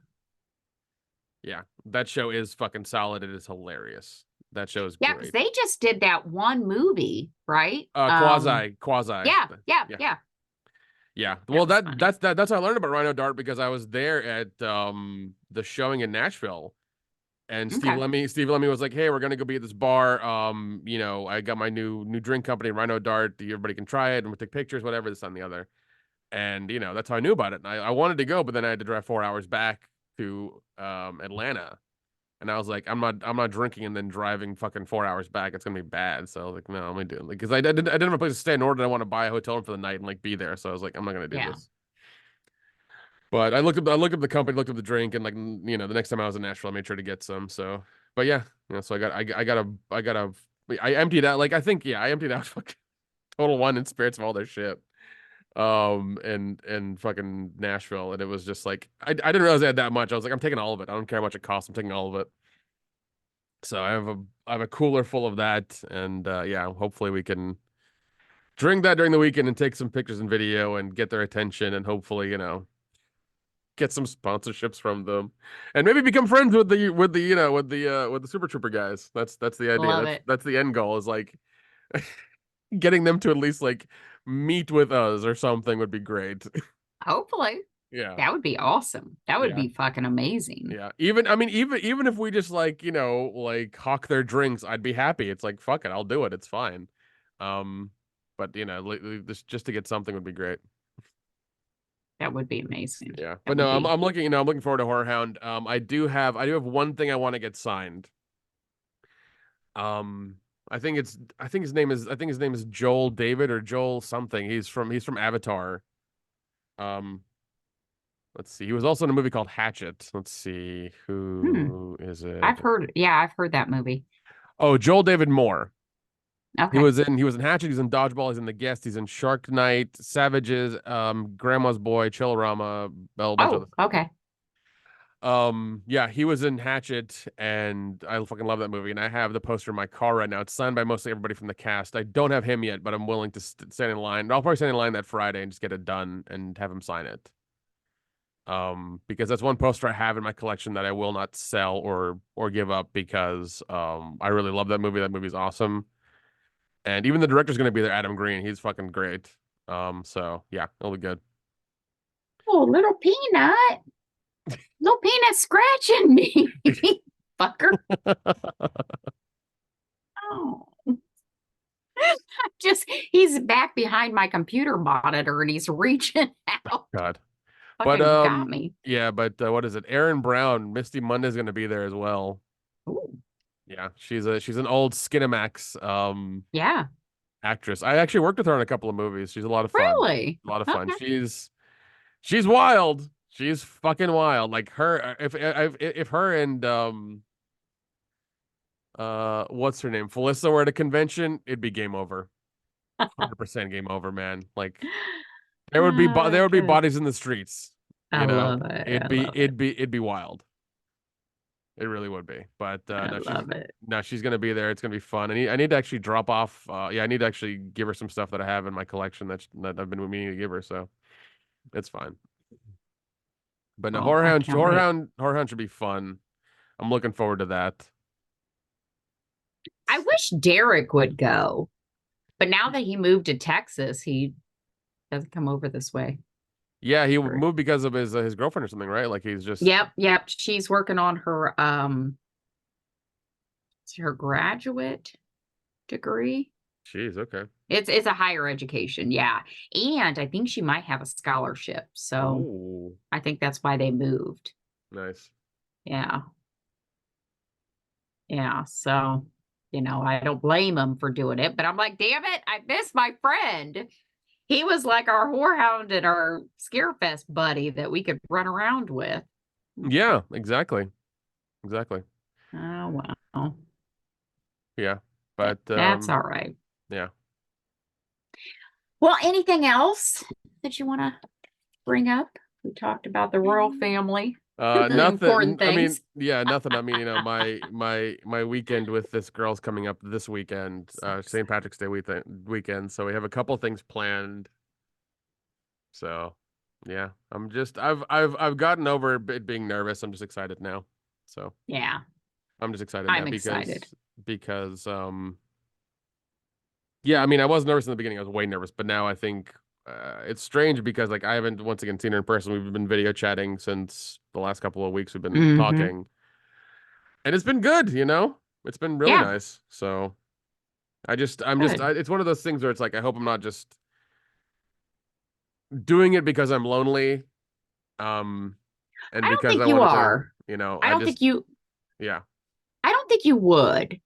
Yeah, that show is fucking solid. It is hilarious. That show is Yeah, because great. they just did that one movie, right? Quasi. Yeah, yeah, Yeah. yeah. Yeah. That Well, was funny. that's how I learned about Rhino Dart, because I was there at the showing in Nashville, and Okay. Steve Lemmy was like, "Hey, we're gonna go be at this bar. I got my new drink company, Rhino Dart. Everybody can try it and we'll take pictures, whatever, this and the other." And that's how I knew about it. And I wanted to go, but then I had to drive 4 hours back to Atlanta. And I was like, I'm not drinking and then driving fucking 4 hours back. It's gonna be bad. So I was like, no, I'm gonna do it. Like, because I didn't have a place to stay, nor did I want to buy a hotel room for the night and like be there. So I was like, I'm not gonna do Yeah. this. But I looked up the company, looked up the drink, and like, the next time I was in Nashville, I made sure to get some. So, but yeah, so I emptied out, like, I think, yeah, I emptied out fucking total wine and spirits of all their shit. And fucking Nashville, and it was just like I didn't realize I had that much. I was like, I'm taking all of it. I don't care how much it costs. I'm taking all of it. So I have a cooler full of that, and yeah, hopefully we can drink that during the weekend and take some pictures and video and get their attention, and hopefully, get some sponsorships from them, and maybe become friends with the Super Trooper guys. That's the idea. Love That's it. that's the end goal, is like getting them to at least like meet with us or something would be great. Hopefully. Yeah. That would be awesome. That would Yeah. be fucking amazing. Yeah. Even if we just like, like hawk their drinks, I'd be happy. It's like, fuck it, I'll do it. It's fine. Um, but just to get something would be great. That would be amazing. Yeah. That But no, would be. I'm looking forward to Horrorhound. I do have one thing I want to get signed. Um, I think his name is Joel David or Joel something. He's from Avatar. Um, let's see. He was also in a movie called Hatchet. Let's see. Hmm. Who is I've it? heard. Yeah, I've heard that movie. Oh, Joel David Moore. Okay. He was in Hatchet, he's in Dodgeball, he's in The Guest, he's in Shark Night, Savages, Grandma's Boy, Chillerama, a bunch of Oh, other. okay. Yeah, he was in Hatchet, and I fucking love that movie. And I have the poster in my car right now. It's signed by mostly everybody from the cast. I don't have him yet, but I'm willing to stand in line. I'll probably stand in line that Friday and just get it done and have him sign it. Because that's one poster I have in my collection that I will not sell or give up, because I really love that movie. That movie's awesome. And even the director's gonna be there, Adam Green. He's fucking great. So yeah, it'll be good. Oh, little peanut. Little peanut scratching me. Fucker. Oh. He's back behind my computer monitor and he's reaching out. God. But Fucking got me. yeah, but what is it? Aaron Brown, Misty Monday's gonna be there as well. Ooh. Yeah, she's an old Skinamax Yeah. actress. I actually worked with her in a couple of movies. She's a lot of fun. Really? A lot of fun. Okay. She's wild. She's fucking wild. Like her, if her and what's her name, Felissa were at a convention, it'd be game over. 100% game over, man. Like there would be Good. bodies in the streets. I love it. I love it. It'd be wild. It really would be. But I love it. she's gonna be there. It's gonna be fun. I need to actually drop off. I need to actually give her some stuff that I have in my collection that I've been meaning to give her. So it's fine. But no, Oh, I can't wait. Horror Hound should be fun. I'm looking forward to that. I wish Derek would go, but now that he moved to Texas, he doesn't come over this way. Yeah, he moved because of his girlfriend or something, right? Like he's just. Yep. She's working on her her graduate degree. Jeez, okay. It's a higher education, yeah. And I think she might have a scholarship. So Ooh, I think that's why they moved. nice. Yeah. Yeah. So, I don't blame him for doing it, but I'm like, damn it, I miss my friend. He was like our whorehound and our Scarefest buddy that we could run around with. Yeah, exactly. Exactly. Oh, wow. Yeah. But That's all right. yeah. Well, anything else that you want to bring up? We talked about the royal family. Nothing. Important I mean, things. yeah, nothing. I mean, my weekend with this girl's coming up this weekend, St. Patrick's Day weekend. So we have a couple things planned. So, yeah, I've gotten over it being nervous. I'm just excited now. So Yeah, I'm just excited I'm now excited. because yeah, I mean, I was nervous in the beginning. I was way nervous, but now I think it's strange because like I haven't once again seen her in person. We've been video chatting since the last couple of weeks. We've been talking, and it's been good. It's been really Yeah. nice. So it's one of those things where it's like I hope I'm not just doing it because I'm lonely, and I don't because think I you wanted are. to, I don't think you. yeah. I don't think you would.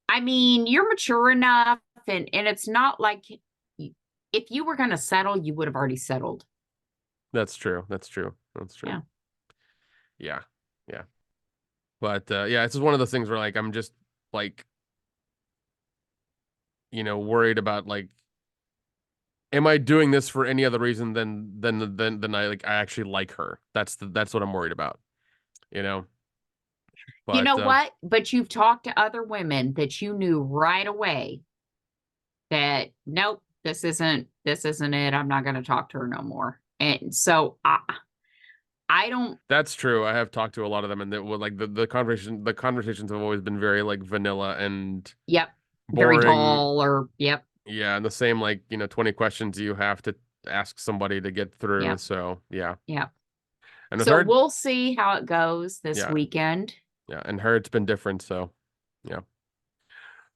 I mean, you're mature enough, and it's not like if you were going to settle, you would have already settled. That's true. That's true. That's true. Yeah. Yeah. Yeah. But yeah, it's just one of those things where like I'm just like worried about like am I doing this for any other reason than I actually like her? That's what I'm worried about. You know. But You know what? But you've talked to other women that you knew right away that nope, this isn't it. I'm not going to talk to her no more. And so I don't. That's true. I have talked to a lot of them, and that like the conversations have always been very like vanilla and Yep. boring. Very dull or yep. Yeah, and the same like 20 questions you have to ask somebody to get through. Yep. So yeah. Yeah. And with So her, we'll see how it goes this weekend. Yeah, and her it's been different. So yeah.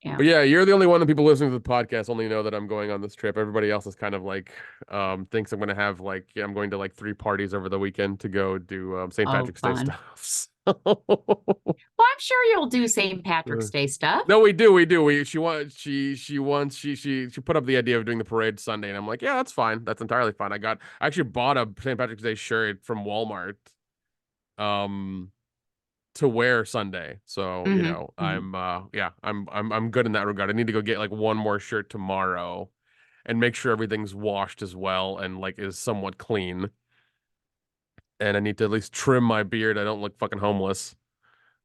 Yeah. But yeah, you're the only one of the people listening to the podcast only know that I'm going on this trip. Everybody else is kind of like thinks I'm gonna have like I'm going to like 3 parties over the weekend to go do St. Patrick's Day stuff. Well, I'm sure you'll do St. Patrick's Day stuff. No, we do. She put up the idea of doing the parade Sunday, and I'm like, yeah, that's fine. That's entirely fine. I actually bought a St. Patrick's Day shirt from Walmart, to wear Sunday. So I'm good in that regard. I need to go get like one more shirt tomorrow, and make sure everything's washed as well and like is somewhat clean. And I need to at least trim my beard. I don't look fucking homeless.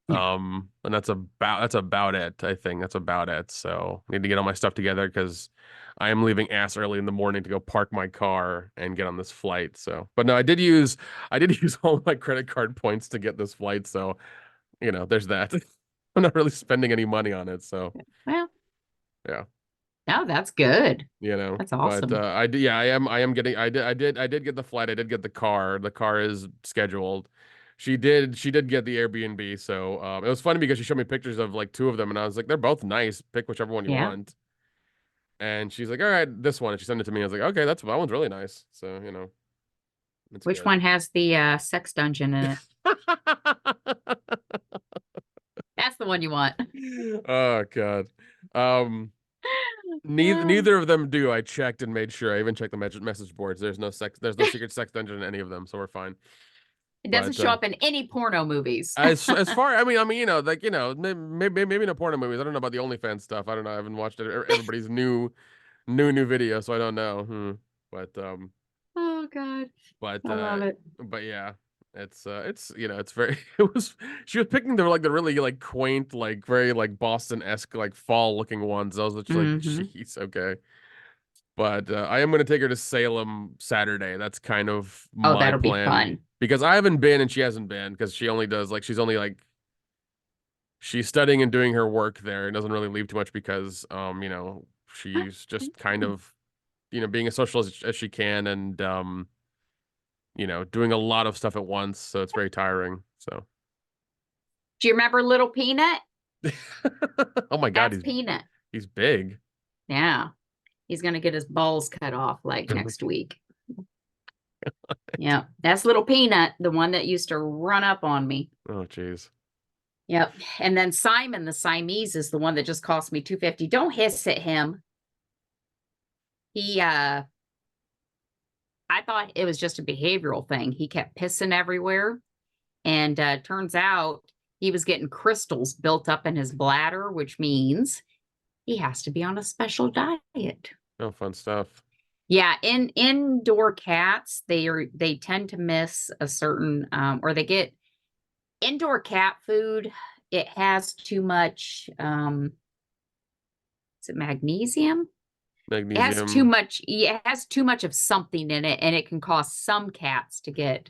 Yeah. And that's about it. I think that's about it. So I need to get all my stuff together because I am leaving ass early in the morning to go park my car and get on this flight. So, but no, I did use all my credit card points to get this flight. So, there's that. I'm not really spending any money on it. So, well, yeah. No, that's good. That's awesome. But I am getting. I did get the flight. I did get the car. The car is scheduled. She did get the Airbnb. So it was funny because she showed me pictures of like 2 of them, and I was like, they're both nice. Pick whichever one you want. And she's like, all right, this one. And she sent it to me. I was like, okay, that one's really nice. So Which good. one has the sex dungeon in it? That's the one you want. Oh God. Neither of them do. I checked and made sure. I even checked the message boards. There's no secret sex dungeon in any of them, so we're fine. It doesn't show up in any porno movies. as far, I mean, maybe no porno movies. I don't know about the OnlyFans stuff. I don't know. I haven't watched everybody's new video, so I don't know. But oh God. But I love it. But yeah. It's it's very she was picking the really like quaint, like very like Boston-esque, like fall looking ones. I was just like, Mm-hmm. jeez, okay. But I am gonna take her to Salem Saturday. That's kind of Oh, my that'll be plan fun. because I haven't been and she hasn't been because she only does like she's studying and doing her work there and doesn't really leave too much because she's just kind of being as social as she can and doing a lot of stuff at once, so it's very tiring. So Do you remember Little Peanut? oh my God, That's Peanut. he's big. Yeah. He's going to get his balls cut off like next week. Yeah. That's Little Peanut, the one that used to run up on me. Oh jeez. Yep. And then Simon, the Siamese, is the one that just cost me $250. Don't hiss at him. I thought it was just a behavioral thing. He kept pissing everywhere. And turns out he was getting crystals built up in his bladder, which means he has to be on a special diet. Oh, fun stuff. Yeah, indoor cats, they tend to miss a certain or they get indoor cat food. It has too much is it magnesium? It has too much, yeah, it has too much of something in it, and it can cause some cats to get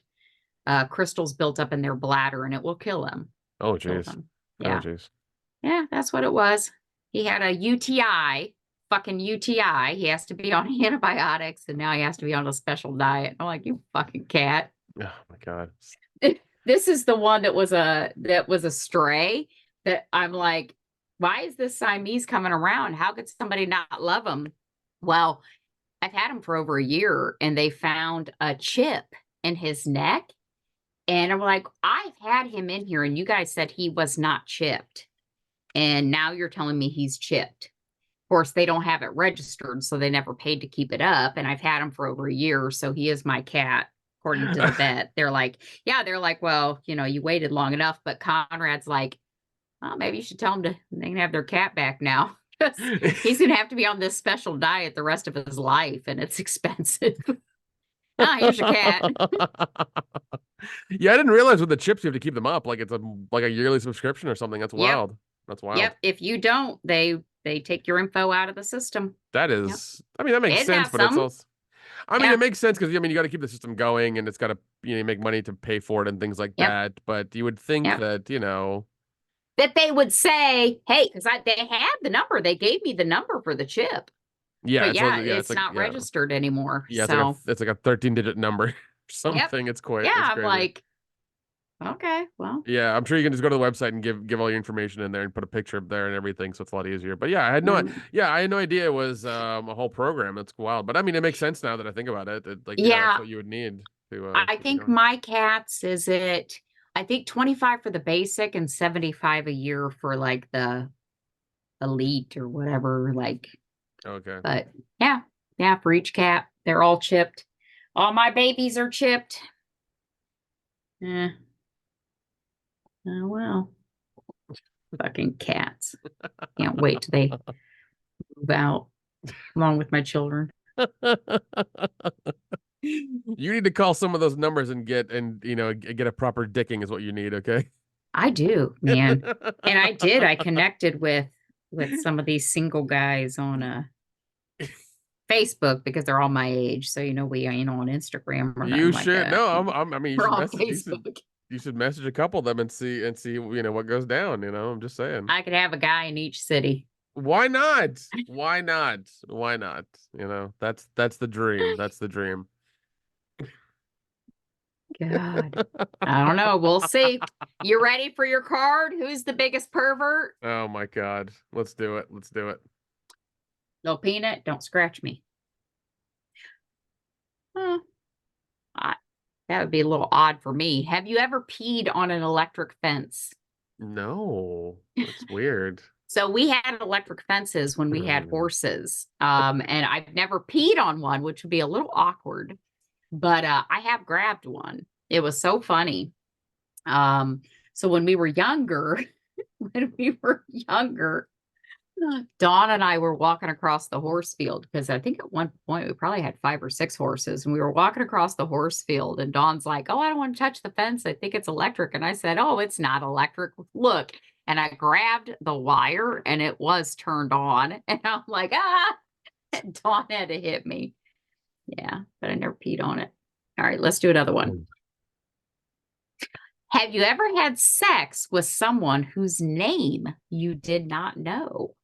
crystals built up in their bladder, and it will kill them. Oh jeez. Yeah. Oh jeez. Yeah, that's what it was. He had a UTI, fucking UTI. He has to be on antibiotics, and now he has to be on a special diet. I'm like, you fucking cat. Oh my God. This is the one that was a stray that I'm like, why is this Siamese coming around? How could somebody not love him? Well, I've had him for over a year, and they found a chip in his neck. And I'm like, I've had him in here, and you guys said he was not chipped. And now you're telling me he's chipped. Of course, they don't have it registered, so they never paid to keep it up. And I've had him for over a year, so he is my cat, according to the vet. They're like, well, you waited long enough. But Conrad's like, well, maybe you should tell them they can have their cat back now. He's going to have to be on this special diet the rest of his life, and it's expensive. Here's your cat. Yeah, I didn't realize with the chips you have to keep them up. Like it's a yearly subscription or something. That's wild. That's wild. Yep. If you don't, they take your info out of the system. That is, I mean, that makes sense, but it's also, it makes sense because you got to keep the system going and it's got to, make money to pay for it and things like that. But you would think that, that they would say, hey, because they had the number. They gave me the number for the chip. Yeah. But it's not registered anymore. Yeah. So it's like a 13-digit number or something. It's quite. Yeah. It's I'm like, okay, well. Yeah, I'm sure you can just go to the website and give all your information in there and put a picture up there and everything, so it's a lot easier. But yeah, I had no idea it was a whole program. That's wild. But I mean, it makes sense now that I think about it. That's what you would need to. I think my cats I think 25 for the basic and 75 a year for like the elite or whatever. Like, okay. But yeah, for each cat, they're all chipped. All my babies are chipped. Yeah. Oh, well. Fucking cats. Can't wait till they move out along with my children. You need to call some of those numbers and get a proper dicking is what you need, okay? I do, man. And I did. I connected with some of these single guys on Facebook because they're all my age. So we ain't on Instagram or you should. Like I mean, we're on Facebook. You should message a couple of them and see what goes down. I'm just saying. I could have a guy in each city. Why not? Why not? Why not? That's the dream. That's the dream. God, I don't know. We'll see. You ready for your card? Who's the biggest pervert? Oh my God. Let's do it. Let's do it. No peanut. Don't scratch me. That would be a little odd for me. Have you ever peed on an electric fence? No, that's weird. So we had electric fences when we had horses. And I've never peed on one, which would be a little awkward. But I have grabbed one. It was so funny. So when we were younger, Dawn and I were walking across the horse field because I think at one point we probably had 5 or 6 horses, and we were walking across the horse field, and Dawn's like, "Oh, I don't want to touch the fence. I think it's electric." And I said, "Oh, it's not electric. Look." And I grabbed the wire and it was turned on. And I'm like, ah, and Dawn had to hit me. Yeah, but I never peed on it. All right, let's do another one. Have you ever had sex with someone whose name you did not know?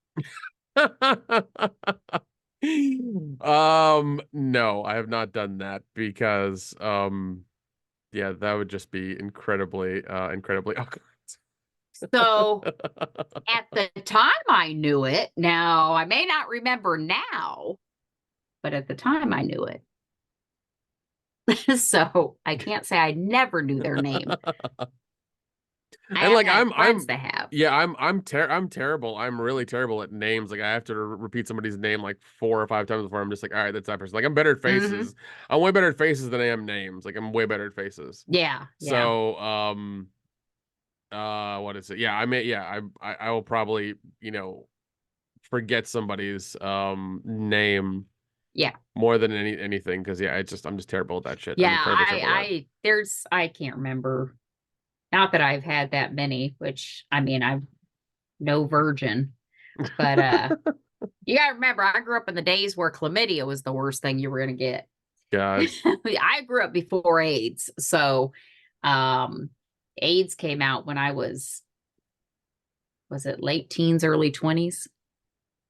No, I have not done that because yeah, that would just be incredibly awkward. So at the time I knew it. Now I may not remember now, but at the time I knew it. So I can't say I never knew their name. And like I'm that have. yeah, I'm terrible. I'm really terrible at names. Like I have to repeat somebody's name like 4 or 5 times before I'm just like, all right, that's that person. Like I'm better at faces. I'm way better at faces than I am names. Like I'm way better at faces. Yeah. So what is it? Yeah, I will probably, forget somebody's name Yeah. more than anything because yeah, I'm just terrible at that shit. Yeah, I can't remember. Not that I've had that many, which I mean I'm no virgin. But you gotta remember I grew up in the days where chlamydia was the worst thing you were gonna get. God. I grew up before AIDS. So AIDS came out when I was it late teens, early 20s?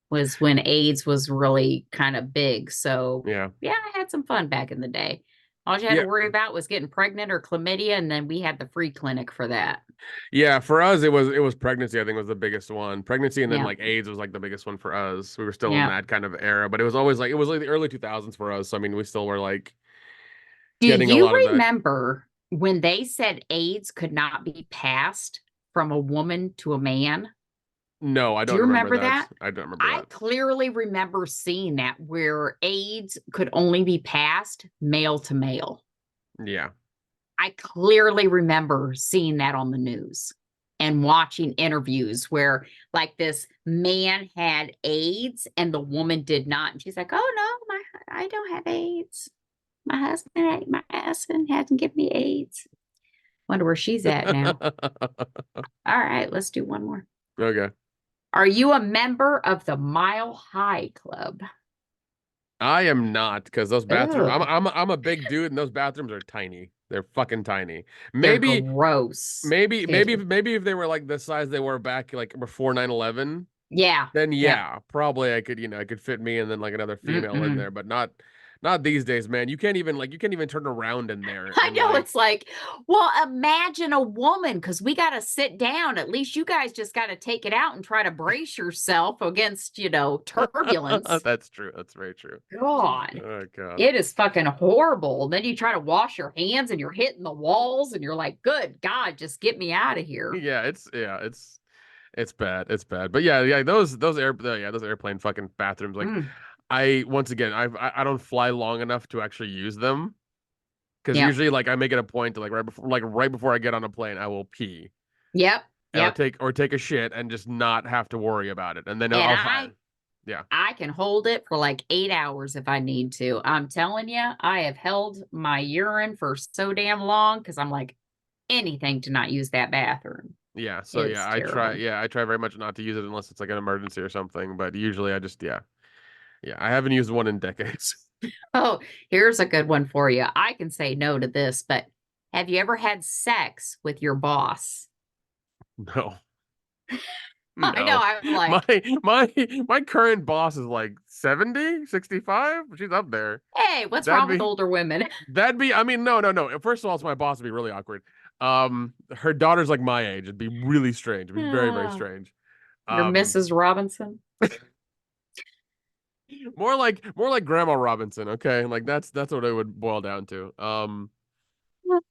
Was when AIDS was really kind of big. So Yeah, I had some fun back in the day. All you had to worry about was getting pregnant or chlamydia, and then we had the free clinic for that. Yeah, for us it was pregnancy, I think was the biggest one. Pregnancy and then like AIDS was like the biggest one for us. We were still in that kind of era, but it was always like the early 2000s for us. So I mean, we still were like getting a lot of that. Do you remember when they said AIDS could not be passed from a woman to a man? No, I don't remember that. I don't remember that. I clearly remember seeing that where AIDS could only be passed male to male. Yeah. I clearly remember seeing that on the news and watching interviews where like this man had AIDS and the woman did not. And she's like, "Oh no, I don't have AIDS. My husband hasn't given me AIDS." Wonder where she's at now. All right, let's do one more. Okay. Are you a member of the Mile High Club? I am not, because those bathrooms. I'm a big dude, and those bathrooms are tiny. They're fucking tiny. Maybe they're gross. Maybe if they were like the size they were back like before 9/11. Yeah. Then probably I could fit me and then like another female in there, but not these days, man. You can't even turn around in there. I know, it's like, well, imagine a woman, because we got to sit down. At least you guys just got to take it out and try to brace yourself against, turbulence. That's true. That's very true. God. Oh, God. It is fucking horrible. Then you try to wash your hands and you're hitting the walls and you're like, good God, just get me out of here. Yeah, it's bad. It's bad. But yeah, those airplane fucking bathrooms, like I don't fly long enough to actually use them, because usually like I make it a point to like right before I get on a plane I will pee. Yep. Or take a shit and just not have to worry about it, and then I can hold it for like 8 hours if I need to. I'm telling you, I have held my urine for so damn long because I'm like anything to not use that bathroom. Yeah, so I try very much not to use it unless it's like an emergency or something, but usually I just I haven't used one in decades. Oh, here's a good one for you. I can say no to this, but have you ever had sex with your boss? No. No. I know, I'm like... My current boss is like 70, 65. She's up there. Hey, what's wrong with older women? No. First of all, it's my boss would be really awkward. Her daughter's like my age. It'd be really strange. It'd be very, very strange. You're Mrs. Robinson? More like Grandma Robinson, okay? Like that's what it would boil down to. Oh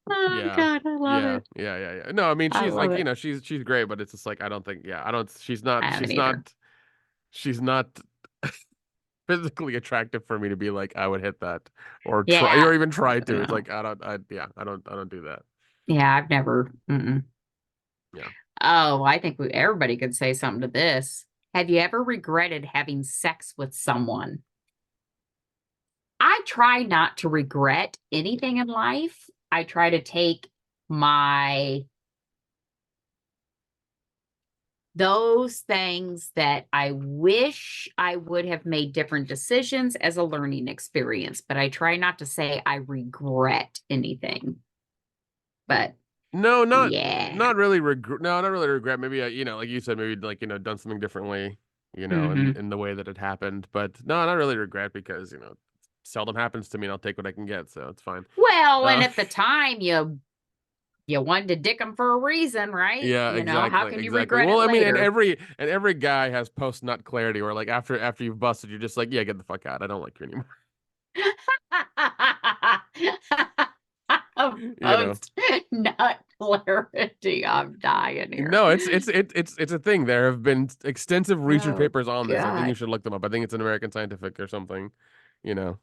God, I love it. Yeah. No, I mean she's like, she's great, but it's just like she's not physically attractive for me to be like I would hit that or try or even try to. It's like I don't do that. Yeah, I've never. Yeah. Oh, I think everybody could say something to this. Have you ever regretted having sex with someone? I try not to regret anything in life. I try to take those things that I wish I would have made different decisions as a learning experience, but I try not to say I regret anything. But No, yeah. not really regret. No, not really regret. Maybe like you said, maybe like done something differently, in the way that it happened. But no, not really regret because seldom happens to me, and I'll take what I can get, so it's fine. Well, and at the time you wanted to dick them for a reason, right? Yeah, How exactly, can you exactly. regret Well, it I mean, and later? every guy has post nut clarity, where like after you've busted, you're just like, yeah, get the fuck out. I don't like you anymore. You know. Post nut clarity. I'm dying here. No, it's a thing. There have been extensive research Oh, papers on this. I think you God. should look them up. I think it's an American Scientific or something. You know,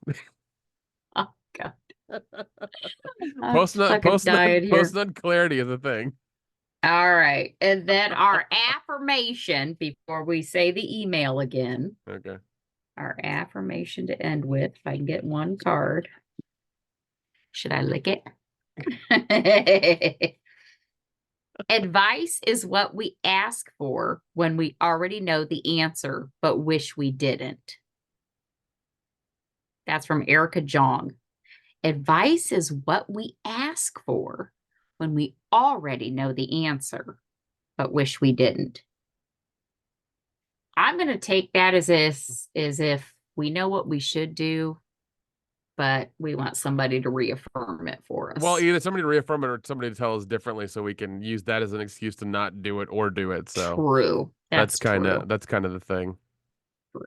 Oh, God. I'm fucking post dying here. nut clarity is a thing. All right. And then our affirmation before we say the email again. Okay. Our affirmation to end with, if I can get one card. Should I lick it? Advice is what we ask for when we already know the answer, but wish we didn't. That's from Erica Jong. Advice is what we ask for when we already know the answer, but wish we didn't. I'm going to take that as if we know what we should do, but we want somebody to reaffirm it for us. Well, either somebody to reaffirm it or somebody to tell us differently, so we can use that as an excuse to not do it or do it. So true. that's kind true. of the thing. True.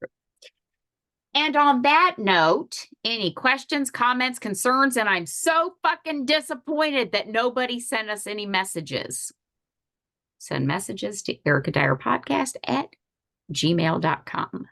And on that note, any questions, comments, concerns? And I'm so fucking disappointed that nobody sent us any messages. Send messages to ericadyerpodcast@gmail.com.